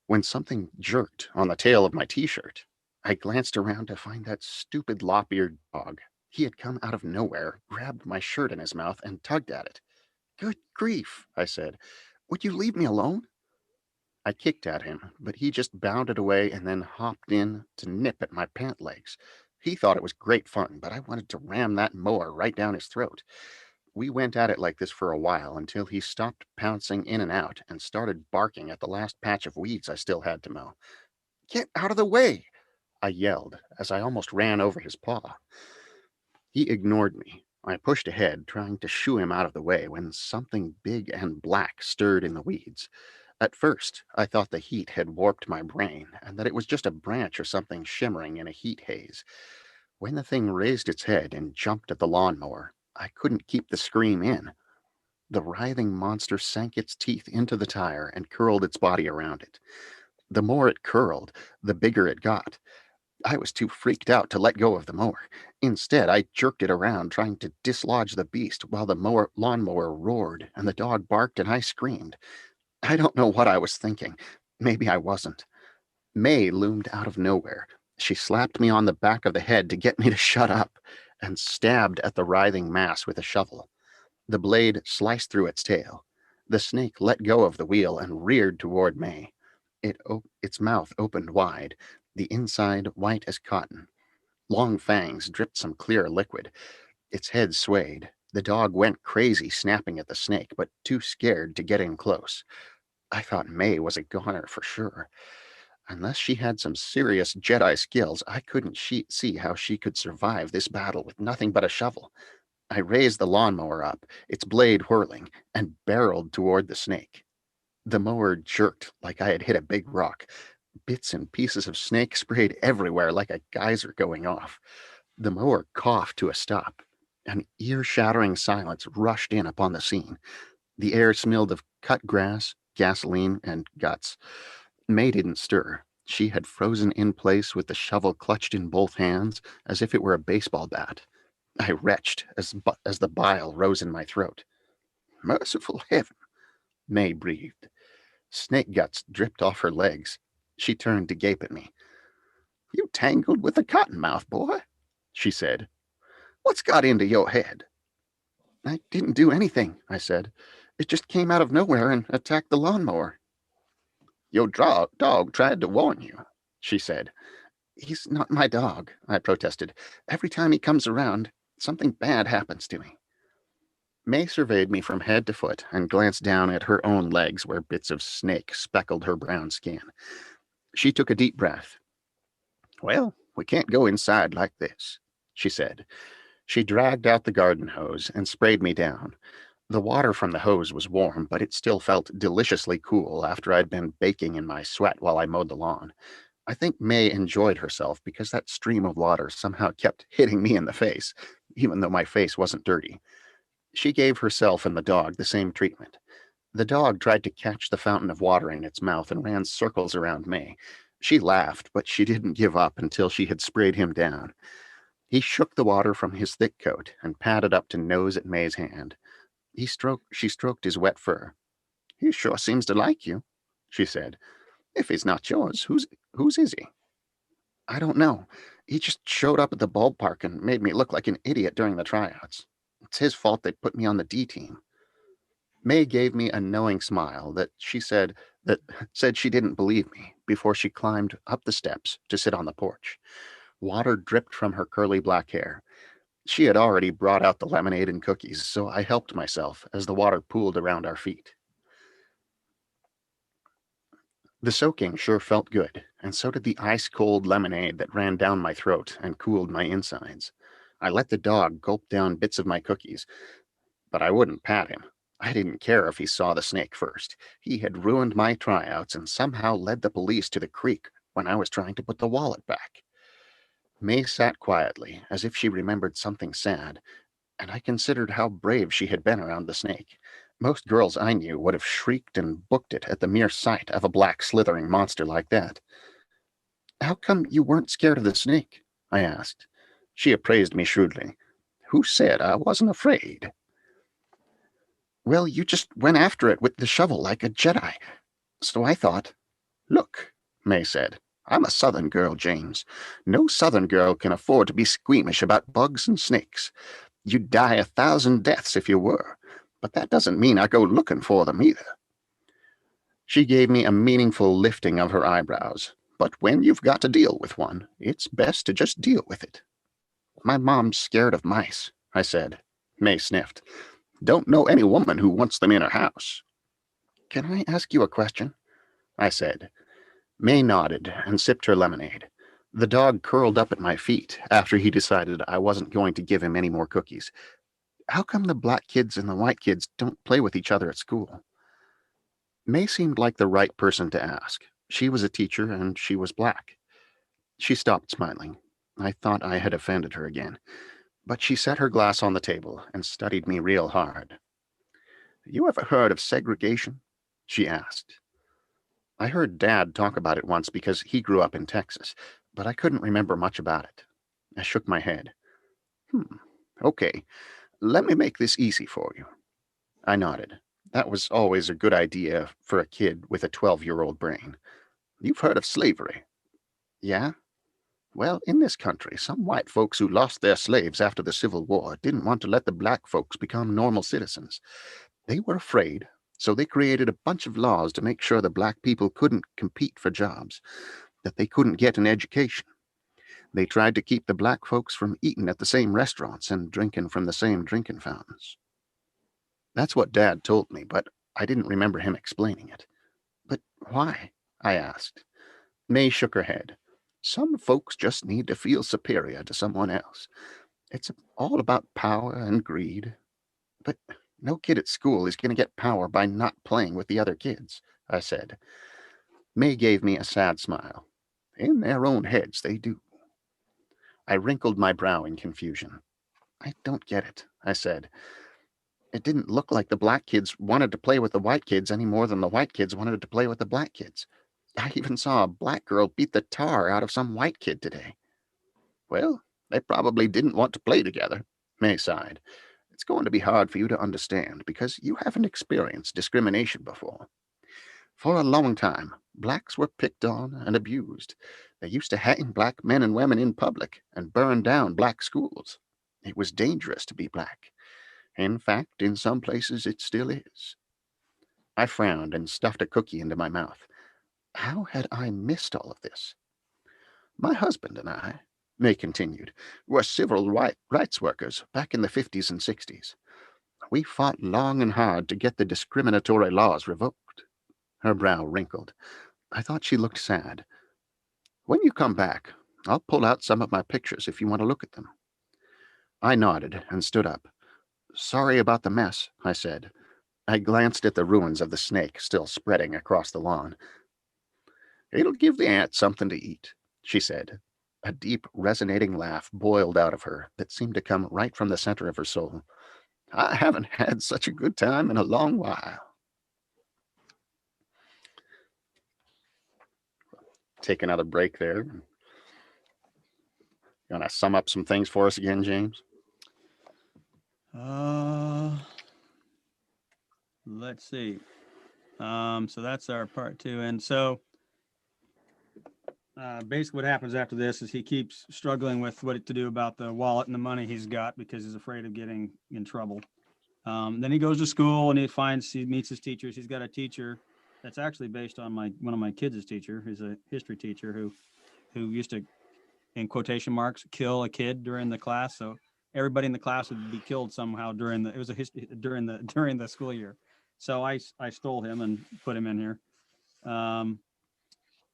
when something jerked on the tail of my t-shirt. I glanced around to find that stupid lop-eared dog. He had come out of nowhere, grabbed my shirt in his mouth, and tugged at it. "Good grief," I said. "Would you leave me alone?" I kicked at him, but he just bounded away and then hopped in to nip at my pant legs. He thought it was great fun, but I wanted to ram that mower right down his throat. We went at it like this for a while until he stopped pouncing in and out and started barking at the last patch of weeds I still had to mow. "Get out of the way," I yelled as I almost ran over his paw. He ignored me. I pushed ahead, trying to shoo him out of the way when something big and black stirred in the weeds. At first, I thought the heat had warped my brain and that it was just a branch or something shimmering in a heat haze. When the thing raised its head and jumped at the lawnmower, I couldn't keep the scream in. The writhing monster sank its teeth into the tire and curled its body around it. The more it curled, the bigger it got. I was too freaked out to let go of the mower. Instead, I jerked it around, trying to dislodge the beast while the lawnmower roared and the dog barked and I screamed. I don't know what I was thinking. Maybe I wasn't. May loomed out of nowhere. She slapped me on the back of the head to get me to shut up and stabbed at the writhing mass with a shovel. The blade sliced through its tail. The snake let go of the wheel and reared toward May. Its mouth opened wide, the inside white as cotton. Long fangs dripped some clear liquid. Its head swayed. The dog went crazy, snapping at the snake, but too scared to get in close. I thought May was a goner for sure. Unless she had some serious Jedi skills, I couldn't see how she could survive this battle with nothing but a shovel. I raised the lawnmower up, its blade whirling, and barreled toward the snake. The mower jerked like I had hit a big rock. Bits and pieces of snake sprayed everywhere like a geyser going off. The mower coughed to a stop. An ear-shattering silence rushed in upon the scene. The air smelled of cut grass, gasoline, and guts. May didn't stir. She had frozen in place with the shovel clutched in both hands as if it were a baseball bat. I retched as the bile rose in my throat. "Merciful heaven," May breathed. Snake guts dripped off her legs. She turned to gape at me. "You tangled with the cottonmouth, boy," she said. "What's got into your head?" "I didn't do anything," I said. "It just came out of nowhere and attacked the lawnmower." "Your dog tried to warn you," she said. He's not my dog, I protested. Every time he comes around, something bad happens to me. May surveyed me from head to foot and glanced down at her own legs where bits of snake speckled her brown skin. She took a deep breath. Well, we can't go inside like this, she said. She dragged out the garden hose and sprayed me down. The water from the hose was warm, but it still felt deliciously cool after I'd been baking in my sweat while I mowed the lawn. I think May enjoyed herself because that stream of water somehow kept hitting me in the face, even though my face wasn't dirty. She gave herself and the dog the same treatment. The dog tried to catch the fountain of water in its mouth and ran circles around May. She laughed, but she didn't give up until she had sprayed him down. He shook the water from his thick coat and patted up to nose at May's hand. She stroked his wet fur. He sure seems to like you, she said. If he's not yours, whose is he? I don't know. He just showed up at the ballpark and made me look like an idiot during the tryouts. It's his fault they put me on the D team. May gave me a knowing smile that said she didn't believe me before she climbed up the steps to sit on the porch. Water dripped from her curly black hair. She had already brought out the lemonade and cookies, so I helped myself as the water pooled around our feet. The soaking sure felt good, and so did the ice-cold lemonade that ran down my throat and cooled my insides. I let the dog gulp down bits of my cookies, but I wouldn't pat him. I didn't care if he saw the snake first. He had ruined my tryouts and somehow led the police to the creek when I was trying to put the wallet back. May sat quietly, as if she remembered something sad, and I considered how brave she had been around the snake. Most girls I knew would have shrieked and booked it at the mere sight of a black slithering monster like that. How come you weren't scared of the snake? I asked. She appraised me shrewdly. Who said I wasn't afraid? Well, you just went after it with the shovel like a Jedi. So I thought. Look, May said. I'm a Southern girl, James. No Southern girl can afford to be squeamish about bugs and snakes. You'd die 1,000 deaths if you were, but that doesn't mean I go looking for them either. She gave me a meaningful lifting of her eyebrows, but when you've got to deal with one, it's best to just deal with it. My mom's scared of mice, I said. May sniffed. Don't know any woman who wants them in her house. Can I ask you a question? I said. May nodded and sipped her lemonade. The dog curled up at my feet after he decided I wasn't going to give him any more cookies. How come the black kids and the white kids don't play with each other at school? May seemed like the right person to ask. She was a teacher and she was black. She stopped smiling. I thought I had offended her again. But she set her glass on the table and studied me real hard. You ever heard of segregation? She asked. I heard Dad talk about it once because he grew up in Texas, but I couldn't remember much about it. I shook my head. Okay, let me make this easy for you. I nodded. That was always a good idea for a kid with a 12-year-old brain. You've heard of slavery? Yeah? Well, in this country, some white folks who lost their slaves after the Civil War didn't want to let the black folks become normal citizens. They were afraid, so they created a bunch of laws to make sure the black people couldn't compete for jobs, that they couldn't get an education. They tried to keep the black folks from eating at the same restaurants and drinking from the same drinking fountains. That's what Dad told me, but I didn't remember him explaining it. But why? I asked. May shook her head. Some folks just need to feel superior to someone else. It's all about power and greed. But no kid at school is going to get power by not playing with the other kids, I said. May gave me a sad smile. In their own heads, they do. I wrinkled my brow in confusion. I don't get it, I said. It didn't look like the black kids wanted to play with the white kids any more than the white kids wanted to play with the black kids. I even saw a black girl beat the tar out of some white kid today. Well, they probably didn't want to play together, May sighed. It's going to be hard for you to understand because you haven't experienced discrimination before. For a long time, blacks were picked on and abused. They used to hang black men and women in public and burn down black schools. It was dangerous to be black. In fact, in some places it still is. I frowned and stuffed a cookie into my mouth. How had I missed all of this? My husband and I, May continued, were civil rights workers back in the 50s and 60s. We fought long and hard to get the discriminatory laws revoked. Her brow wrinkled. I thought she looked sad. When you come back, I'll pull out some of my pictures if you want to look at them. I nodded and stood up. Sorry about the mess, I said. I glanced at the ruins of the snake still spreading across the lawn. It'll give the ants something to eat, she said. A deep, resonating laugh boiled out of her that seemed to come right from the center of her soul. I haven't had such a good time in a long while. Take another break there. You want to sum up some things for us again, James? Let's see. So that's our part 2. And so basically what happens after this is he keeps struggling with what to do about the wallet and the money he's got because he's afraid of getting in trouble. Then he goes to school and he meets his teachers. He's got a teacher that's actually based on one of my kids' teacher, who's a history teacher who used to, in quotation marks, kill a kid during the class. So everybody in the class would be killed somehow during the school year. So I stole him and put him in here.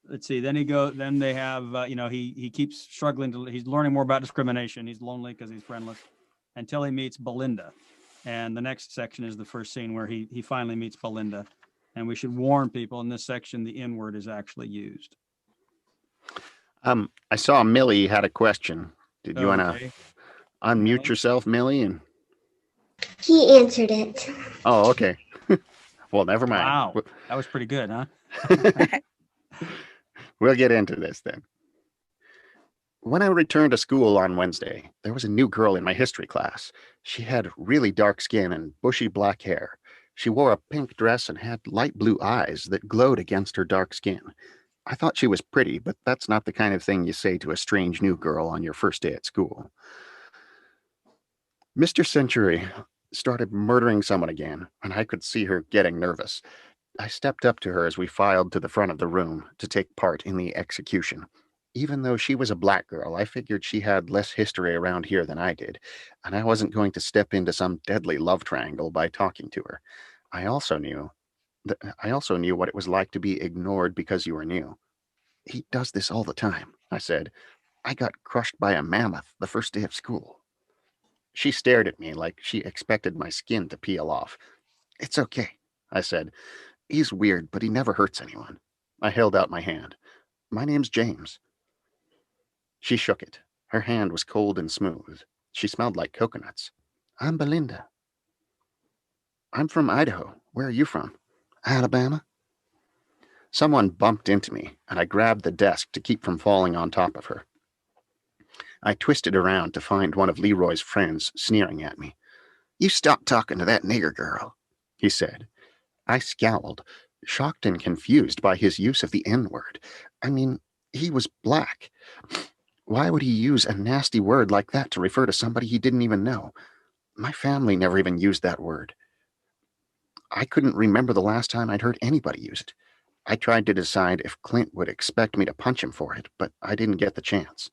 Let's see. Then they have, he keeps struggling he's learning more about discrimination. He's lonely because he's friendless until he meets Belinda. And the next section is the first scene where he finally meets Belinda. And we should warn people in this section, the N word is actually used. I saw Millie had a question. Did you want to unmute Millie? yourself, Millie? And He answered it. oh, okay. Well, never mind. Wow, that was pretty good, huh? We'll get into this then. When I returned to school on Wednesday, there was a new girl in my history class. She had really dark skin and bushy black hair. She wore a pink dress and had light blue eyes that glowed against her dark skin. I thought she was pretty, but that's not the kind of thing you say to a strange new girl on your first day at school. Mr. Century started murdering someone again, and I could see her getting nervous. I stepped up to her as we filed to the front of the room to take part in the execution. Even though she was a black girl, I figured she had less history around here than I did, and I wasn't going to step into some deadly love triangle by talking to her. I also knew what it was like to be ignored because you were new. He does this all the time, I said. I got crushed by a mammoth the first day of school. She stared at me like she expected my skin to peel off. It's okay, I said. He's weird, but he never hurts anyone. I held out my hand. My name's James. She shook it. Her hand was cold and smooth. She smelled like coconuts. I'm Belinda. I'm from Idaho. Where are you from? Alabama. Someone bumped into me, and I grabbed the desk to keep from falling on top of her. I twisted around to find one of Leroy's friends sneering at me. You stop talking to that nigger girl, he said. I scowled, shocked and confused by his use of the N-word. I mean, he was black. Why would he use a nasty word like that to refer to somebody he didn't even know? My family never even used that word. I couldn't remember the last time I'd heard anybody use it. I tried to decide if Clint would expect me to punch him for it, but I didn't get the chance.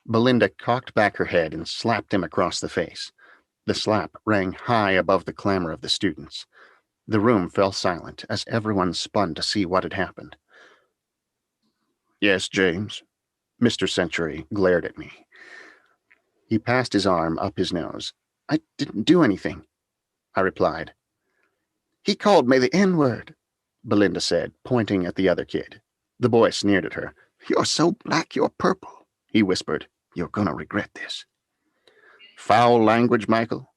Belinda cocked back her head and slapped him across the face. The slap rang high above the clamor of the students. The room fell silent as everyone spun to see what had happened. Yes, James. Mr. Century glared at me. He passed his arm up his nose. I didn't do anything, I replied. He called me the N-word, Belinda said, pointing at the other kid. The boy sneered at her. You're so black, you're purple, he whispered. You're gonna regret this. Foul language, Michael,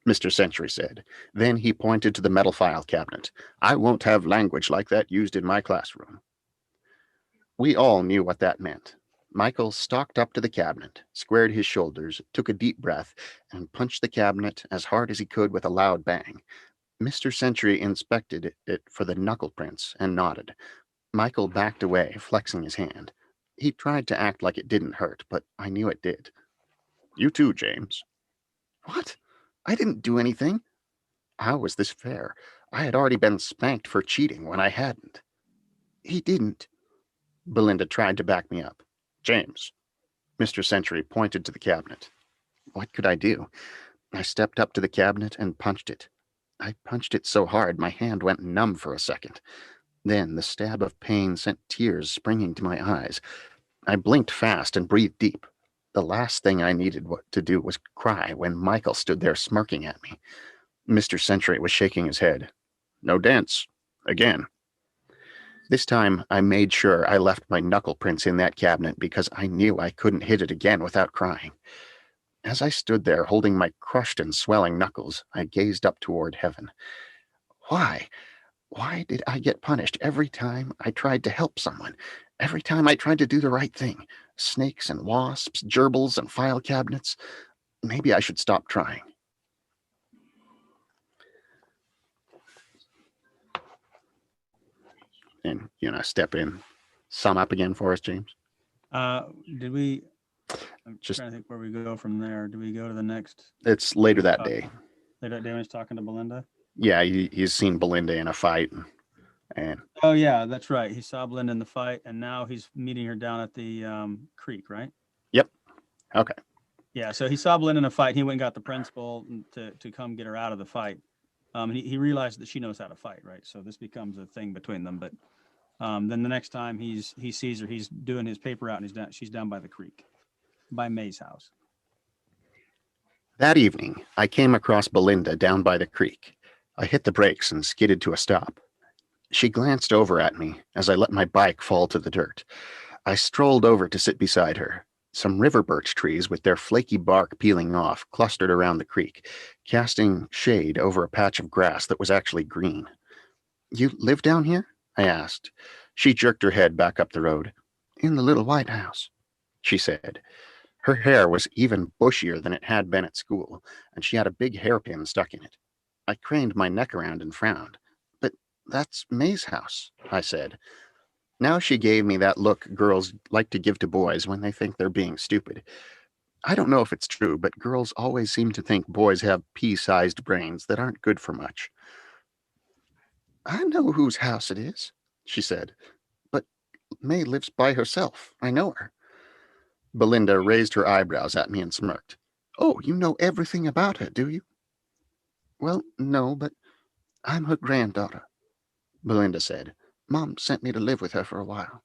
Mr. Century said. Then he pointed to the metal file cabinet. I won't have language like that used in my classroom. We all knew what that meant. Michael stalked up to the cabinet, squared his shoulders, took a deep breath, and punched the cabinet as hard as he could with a loud bang. Mr. Century inspected it for the knuckle prints and nodded. Michael backed away, flexing his hand. He tried to act like it didn't hurt, but I knew it did. You too, James. What? I didn't do anything. How was this fair? I had already been spanked for cheating when I hadn't. He didn't. Belinda tried to back me up. James. Mr. Century pointed to the cabinet. What could I do? I stepped up to the cabinet and punched it. I punched it so hard my hand went numb for a second. Then the stab of pain sent tears springing to my eyes. I blinked fast and breathed deep. The last thing I needed to do was cry when Michael stood there smirking at me. Mr. Century was shaking his head. No dents. Again. This time, I made sure I left my knuckle prints in that cabinet because I knew I couldn't hit it again without crying. As I stood there holding my crushed and swelling knuckles, I gazed up toward heaven. Why? Why did I get punished every time I tried to help someone? Every time I tried to do the right thing? Snakes and wasps, gerbils and file cabinets? Maybe I should stop trying. And, step in, sum up again for us, James. Did we? I'm Just- trying to think where we go from there. Do we go to the next? It's later that day. Later that day when he's talking to Belinda. Yeah, he's seen Belinda in a fight. And Oh yeah, that's right. He saw Belinda in the fight, and now he's meeting her down at the creek, right? Yep. Okay. Yeah. So he saw Belinda in a fight. He went and got the principal to come get her out of the fight. He realized that she knows how to fight, right? So this becomes a thing between them. But then the next time he sees her, he's doing his paper out, and she's down by the creek, by May's house. That evening, I came across Belinda down by the creek. I hit the brakes and skidded to a stop. She glanced over at me as I let my bike fall to the dirt. I strolled over to sit beside her. Some river birch trees with their flaky bark peeling off clustered around the creek, casting shade over a patch of grass that was actually green. You live down here? I asked. She jerked her head back up the road. In the little white house, she said. Her hair was even bushier than it had been at school, and she had a big hairpin stuck in it. I craned my neck around and frowned. But that's May's house, I said. Now she gave me that look girls like to give to boys when they think they're being stupid. I don't know if it's true, but girls always seem to think boys have pea-sized brains that aren't good for much. I know whose house it is, she said. But May lives by herself. I know her. Belinda raised her eyebrows at me and smirked. Oh, you know everything about her, do you? Well, no, but I'm her granddaughter, Belinda said. Mom sent me to live with her for a while.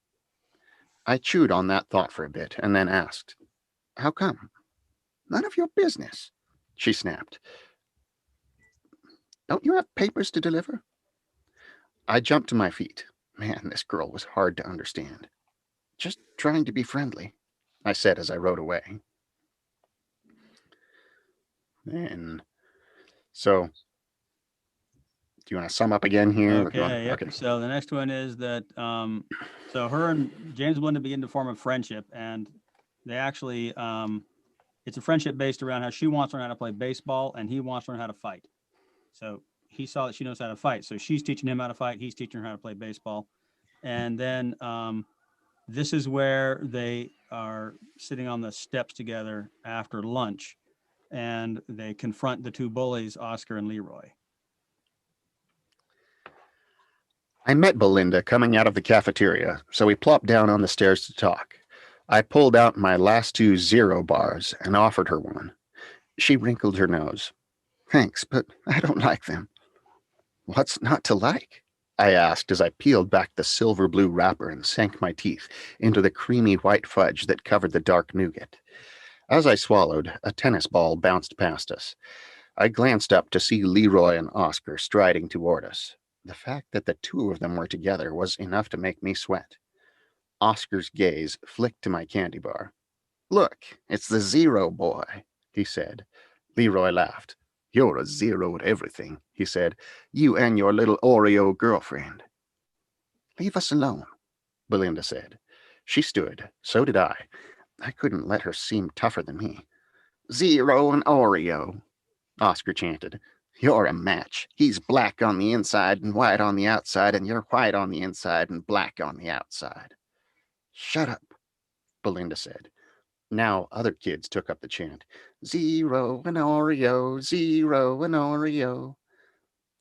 I chewed on that thought for a bit and then asked, How come? None of your business, she snapped. Don't you have papers to deliver? I jumped to my feet. Man, this girl was hard to understand. Just trying to be friendly, I said as I rode away. And so, do you want to sum up again here? Okay. Yep. So the next one is that so her and James and Belinda begin to form a friendship, and they actually it's a friendship based around how she wants to learn how to play baseball and he wants to learn how to fight. So he saw that she knows how to fight, so she's teaching him how to fight. He's teaching her how to play baseball, and then this is where they are sitting on the steps together after lunch, and they confront the two bullies, Oscar and Leroy. I met Belinda coming out of the cafeteria, so we plopped down on the stairs to talk. I pulled out my last 2 0 bars and offered her one. She wrinkled her nose. Thanks, but I don't like them. What's not to like? I asked as I peeled back the silver blue wrapper and sank my teeth into the creamy white fudge that covered the dark nougat. As I swallowed, a tennis ball bounced past us. I glanced up to see Leroy and Oscar striding toward us. The fact that the two of them were together was enough to make me sweat. Oscar's gaze flicked to my candy bar. Look, it's the 0 boy, he said. Leroy laughed. You're a 0 at everything, he said. You and your little Oreo girlfriend. Leave us alone, Belinda said. She stood. So did I. I couldn't let her seem tougher than me. 0 and Oreo, Oscar chanted. You're a match. He's black on the inside and white on the outside, and you're white on the inside and black on the outside. Shut up, Belinda said. Now other kids took up the chant. 0 and Oreo, 0 and Oreo.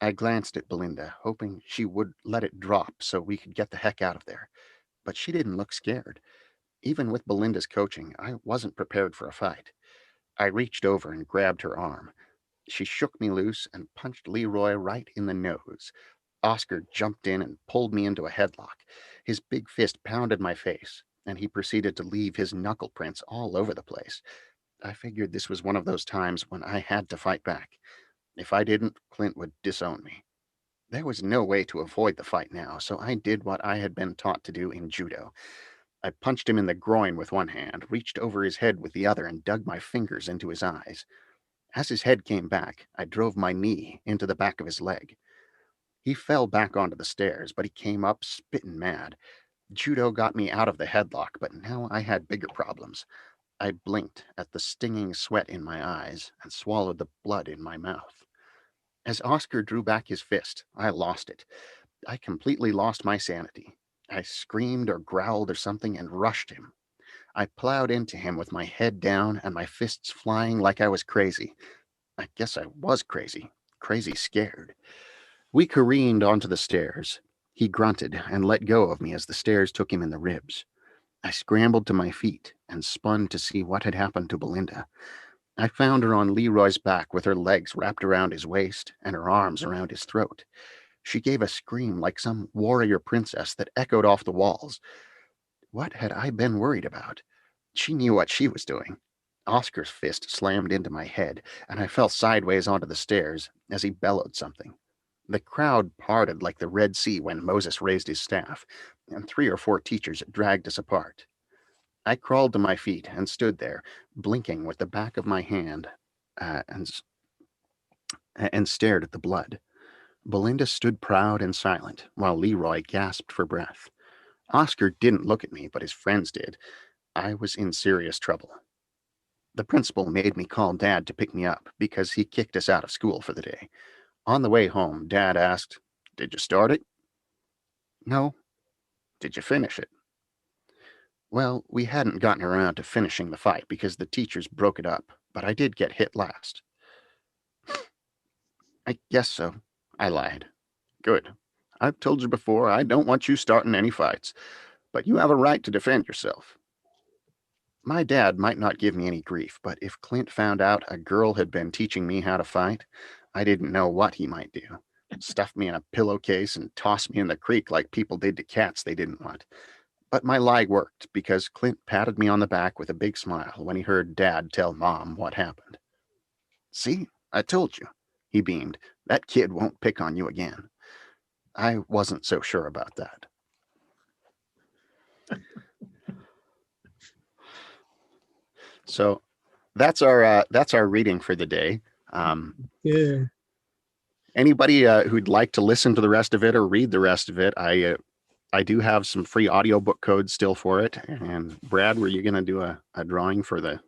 I glanced at Belinda, hoping she would let it drop so we could get the heck out of there. But she didn't look scared. Even with Belinda's coaching, I wasn't prepared for a fight. I reached over and grabbed her arm. She shook me loose and punched Leroy right in the nose. Oscar jumped in and pulled me into a headlock. His big fist pounded my face, and he proceeded to leave his knuckle prints all over the place. I figured this was one of those times when I had to fight back. If I didn't, Clint would disown me. There was no way to avoid the fight now, so I did what I had been taught to do in judo. I punched him in the groin with one hand, reached over his head with the other, and dug my fingers into his eyes. As his head came back, I drove my knee into the back of his leg. He fell back onto the stairs, but he came up spitting mad. Judo got me out of the headlock, but now I had bigger problems. I blinked at the stinging sweat in my eyes and swallowed the blood in my mouth. As Oscar drew back his fist, I lost it. I completely lost my sanity. I screamed or growled or something and rushed him. I plowed into him with my head down and my fists flying like I was crazy. I guess I was crazy scared. We careened onto the stairs. He grunted and let go of me as the stairs took him in the ribs. I scrambled to my feet and spun to see what had happened to Belinda. I found her on Leroy's back with her legs wrapped around his waist and her arms around his throat. She gave a scream like some warrior princess that echoed off the walls. What had I been worried about? She knew what she was doing. Oscar's fist slammed into my head, and I fell sideways onto the stairs as he bellowed something. The crowd parted like the Red Sea when Moses raised his staff, and 3 or 4 teachers dragged us apart. I crawled to my feet and stood there, blinking with the back of my hand, and stared at the blood. Belinda stood proud and silent, while Leroy gasped for breath. Oscar didn't look at me, but his friends did. I was in serious trouble. The principal made me call Dad to pick me up because he kicked us out of school for the day. On the way home, Dad asked, "Did you start it?" "No." "Did you finish it?" Well, we hadn't gotten around to finishing the fight because the teachers broke it up, but I did get hit last. "I guess so," I lied. "Good. I've told you before I don't want you starting any fights, but you have a right to defend yourself." My dad might not give me any grief, but if Clint found out a girl had been teaching me how to fight, I didn't know what he might do. Stuff me in a pillowcase and toss me in the creek like people did to cats they didn't want. But my lie worked because Clint patted me on the back with a big smile when he heard Dad tell Mom what happened. "See, I told you," he beamed. "That kid won't pick on you again." I wasn't so sure about that. So that's our reading for the day. Good. Anybody who'd like to listen to the rest of it or read the rest of it, I do have some free audiobook codes still for it. And Brad, were you going to do a drawing for the?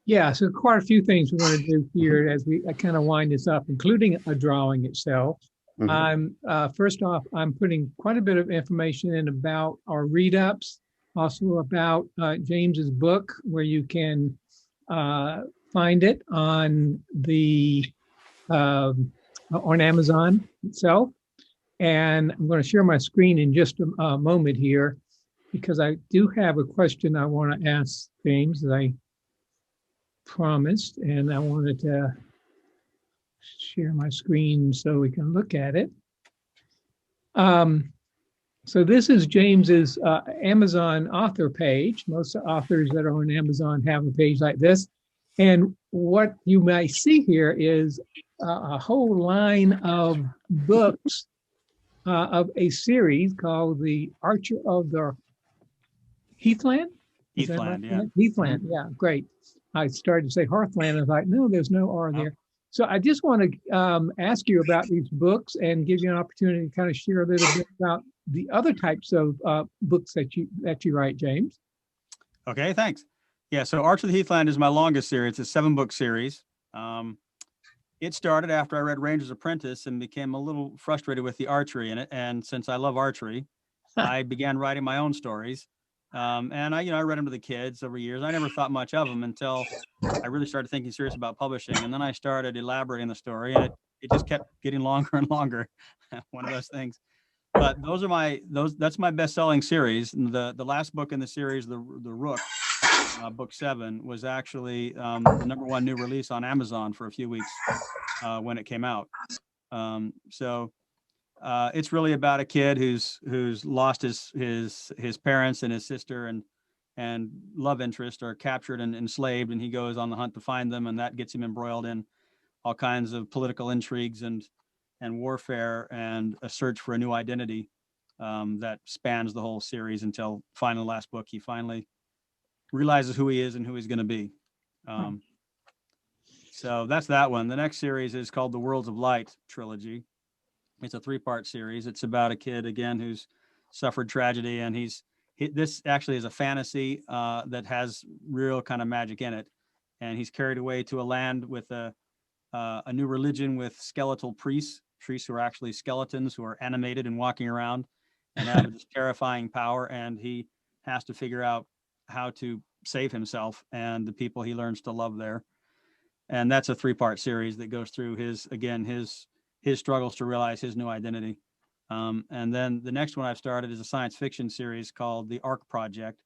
Yeah, so quite a few things we're going to do here as we kind of wind this up, including a drawing itself. Mhm. First off, I'm putting quite a bit of information in about our read-ups, also about James's book, where you can find it on on Amazon itself. And I'm going to share my screen in just a moment here, because I do have a question I want to ask James that I promised, and I wanted to share my screen so we can look at it. So this is James's Amazon author page. Most authors that are on Amazon have a page like this. And what you might see here is a whole line of books of a series called The Archer of the Heathland? Heathland, yeah. Heathland, yeah, great. I started to say Hearthland. I was like, no, there's no R there. So I just want to ask you about these books and give you an opportunity to kind of share a little bit about the other types of books that you write, James. Okay, thanks. Yeah, so Archer of the Heathland is my longest series. It's a 7-book series. It started after I read Ranger's Apprentice and became a little frustrated with the archery in it. And since I love archery, I began writing my own stories. And I read them to the kids over years. I never thought much of them until I really started thinking serious about publishing. And then I started elaborating the story, and it just kept getting longer and longer. One of those things. but that's my best-selling series. And the last book in the series, the Rook, book 7, was actually the #1 new release on Amazon for a few weeks when it came out. So it's really about a kid who's lost his parents, and his sister and love interest are captured and enslaved, and he goes on the hunt to find them, and that gets him embroiled in all kinds of political intrigues and warfare and a search for a new identity that spans the whole series until finally the last book he finally realizes who he is and who he's going to be. So that's that one. The next series is called the Worlds of Light trilogy. It's a 3-part series. It's about a kid again who's suffered tragedy, and this actually is a fantasy that has real kind of magic in it, and he's carried away to a land with a new religion with skeletal priests who are actually skeletons who are animated and walking around and have this terrifying power, and he has to figure out how to save himself and the people he learns to love there. And that's a 3-part series that goes through his struggles to realize his new identity. And then the next one I've started is a science fiction series called The Ark Project.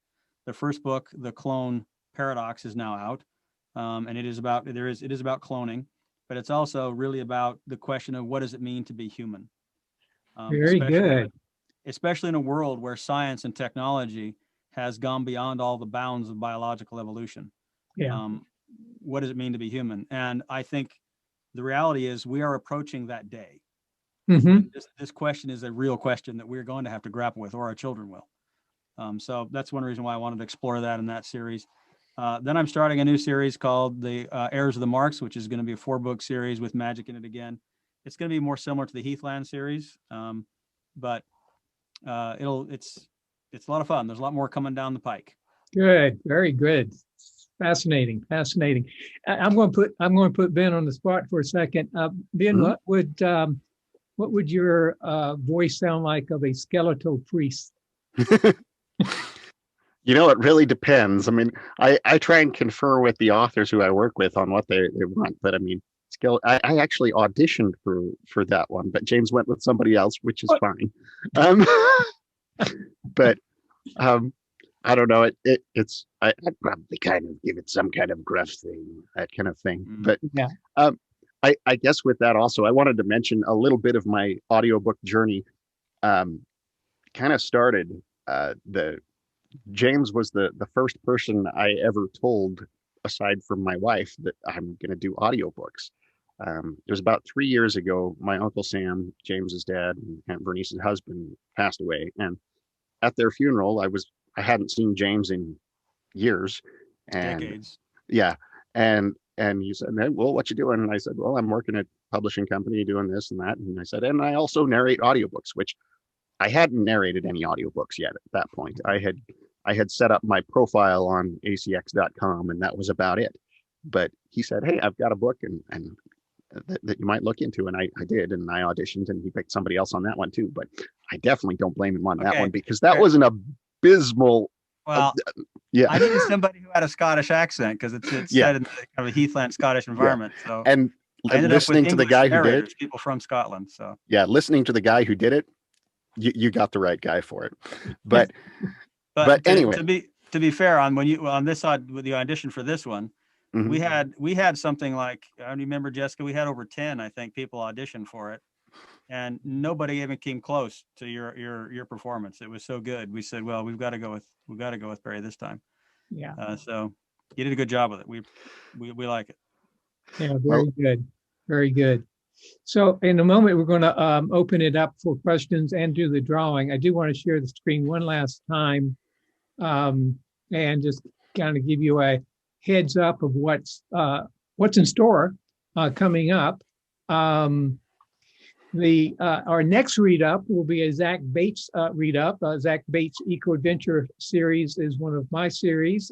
The first book, The Clone Paradox, is now out. And it is about cloning, but it's also really about the question of what does it mean to be human? Very good. Especially in a world where science and technology has gone beyond all the bounds of biological evolution. Yeah. What does it mean to be human? And I think the reality is we are approaching that day. Mm-hmm. This question is a real question that we're going to have to grapple with, or our children will. So that's one reason why I wanted to explore that in that series. Then I'm starting a new series called The Heirs of the Marks, which is going to be a 4-book series with magic in it again. It's going to be more similar to the Heathland series, but it's a lot of fun. There's a lot more coming down the pike. Good. Very good. Fascinating. I'm going to put Ben on the spot for a second. Ben, Mm-hmm. what would your voice sound like of a skeletal priest? It really depends. I mean, I try and confer with the authors who I work with on what they want, but I mean, I actually auditioned for that one, but James went with somebody else, which is fine. But I don't know. I'd probably kind of give it some kind of gruff thing, that kind of thing. But Yeah. I guess with that also, I wanted to mention a little bit of my audiobook journey. Kind of started James was the first person I ever told, aside from my wife, that I'm going to do audiobooks. It was about 3 years ago. My Uncle Sam, James's dad, and Aunt Bernice's husband passed away, and at their funeral, I hadn't seen James in years, and Decades. yeah, and you said, well, what you doing? And I said, well, I'm working at a publishing company doing this and that, and I said, and I also narrate audiobooks, which I hadn't narrated any audiobooks yet at that point. I had set up my profile on acx.com, and that was about it. But he said, hey, I've got a book and that you might look into. And I did, and I auditioned, and he picked somebody else on that one too. But I definitely don't blame him on that one, because that was an abysmal. Well, yeah. I needed somebody who had a Scottish accent, because it's set in kind of a Heathland Scottish environment. So and I ended listening up with to the guy who did narrators, it, people from Scotland. So yeah, listening to the guy who did it, you got the right guy for it. But anyway, to be fair, with the audition for this one, mm-hmm. we had something like, I remember, Jessica, we had over 10, I think, people audition for it, and nobody even came close to your performance. It was so good. We said, well, we've got to go with Barry this time. Yeah. So you did a good job with it. We like it. Yeah, very good. So in a moment, we're going to open it up for questions and do the drawing. I do want to share the screen one last time and just kind of give you a heads up of what's in store coming up. Our next Readup will be a Zach Bates Readup. Zach Bates Eco Adventure series is one of my series.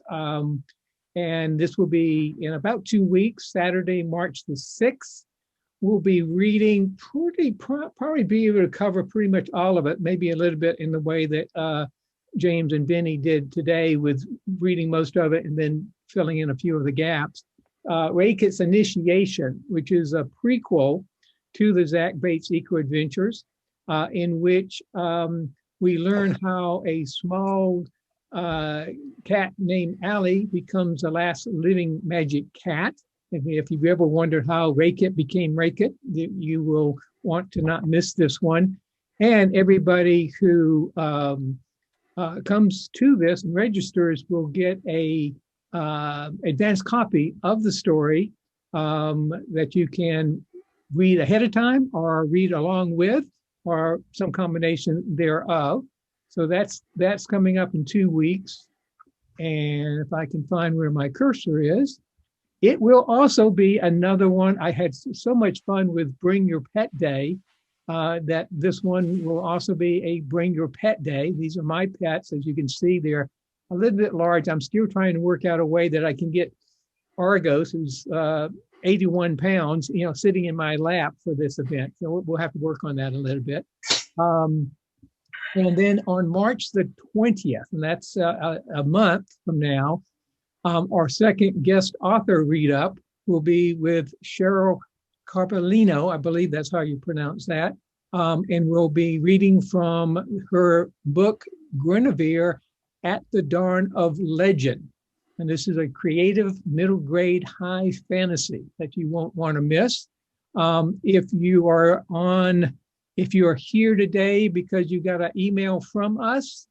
And this will be in about 2 weeks, Saturday, March the 6th. We'll be reading probably be able to cover pretty much all of it, maybe a little bit in the way that James and Benny did today, with reading most of it and then filling in a few of the gaps. Rakit's Initiation, which is a prequel to the Zach Bates Eco Adventures. in which we learn how a small cat named Allie becomes the last living magic cat. If you've ever wondered how Ray-Kit became Ray-Kit, you will want to not miss this one. And everybody who comes to this and registers will get a advanced copy of the story that you can read ahead of time or read along with, or some combination thereof. So that's coming up in 2 weeks. And if I can find where my cursor is, it will also be another one. I had so much fun with Bring Your Pet Day that this one will also be a Bring Your Pet Day. These are my pets. As you can see, they're a little bit large. I'm still trying to work out a way that I can get Argos, who's 81 pounds, sitting in my lap for this event. So we'll have to work on that a little bit. And then on March the 20th, and that's a month from now, our second guest author read-up will be with Cheryl Carpellino. I believe that's how you pronounce that. And we'll be reading from her book, Guinevere at the Dawn of Legend. And this is a creative middle grade high fantasy that you won't want to miss. If you are here today because you got an email from us,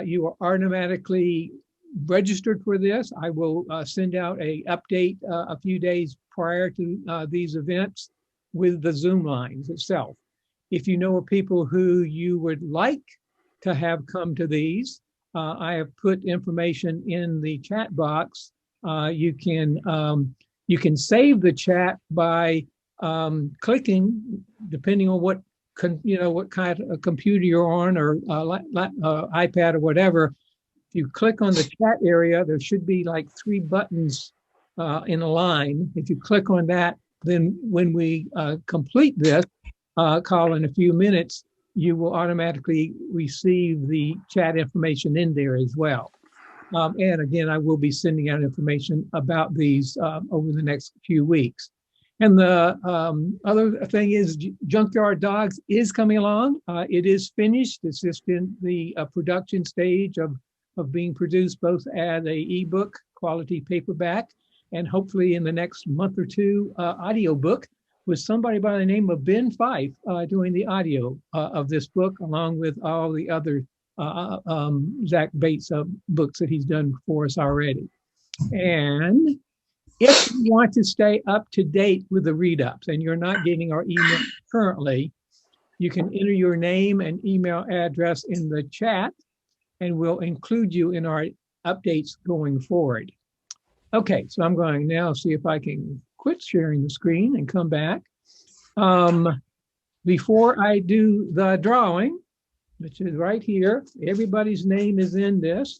you are automatically registered for this. I will send out a update a few days prior to these events with the Zoom lines itself. If you know of people who you would like to have come to these, I have put information in the chat box. You can save the chat by clicking, depending on what kind of computer you're on, or iPad or whatever. If you click on the chat area, there should be like 3 buttons in a line. If you click on that, then when we complete this call in a few minutes, you will automatically receive the chat information in there as well. And again, I will be sending out information about these over the next few weeks. And the other thing is Junkyard Dogs is coming along. It is finished. It's just in the production stage of being produced both as a ebook, quality paperback, and hopefully in the next month or two, audiobook, with somebody by the name of Ben Fife doing the audio of this book, along with all the other Zach Bates books that he's done for us already. And if you want to stay up to date with the read-ups and you're not getting our email currently, you can enter your name and email address in the chat, and we'll include you in our updates going forward. Okay, so I'm going to now see if I can quit sharing the screen and come back. Before I do the drawing, which is right here, everybody's name is in this,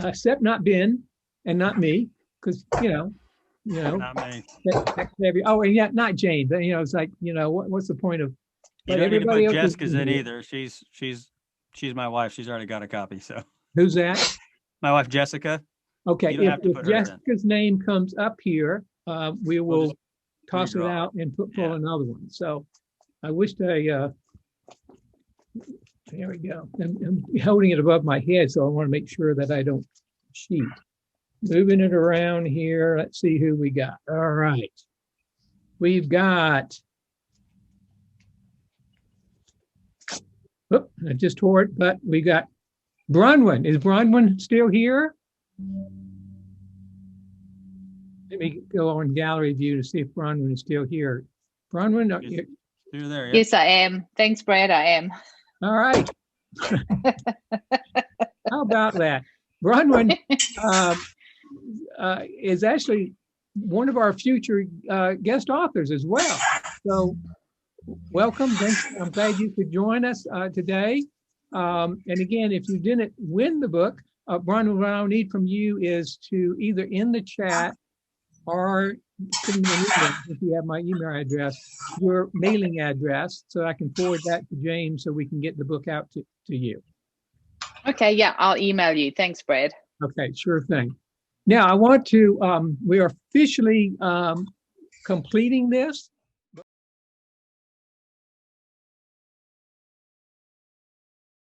except not Ben and not me, because not me. Oh, and yeah, not Jane. But it's like, what's the point of? You don't need to put Jessica's in either. She's my wife. She's already got a copy. So who's that? My wife Jessica. Okay, if Jessica's name comes up here, we will toss it out and pull another one. So I wish there we go. I'm holding it above my head, so I want to make sure that I don't cheat. Moving it around here. Let's see who we got. All right. We've got, I just tore it, but we got Bronwyn. Is Bronwyn still here? Let me go on gallery view to see if Bronwyn is still here. Bronwyn, you're there. Yeah? Yes, I am. Thanks, Brad. I am. All right. How about that? Bronwyn is actually one of our future guest authors as well. So welcome. I'm glad you could join us today. And again, if you didn't win the book, Bronwyn, what I'll need from you is to either in the chat or send me an email, if you have my email address, your mailing address, so I can forward that to James so we can get the book out to you. Okay, yeah, I'll email you. Thanks, Brad. Okay, sure thing. Now I want to, we are officially completing this.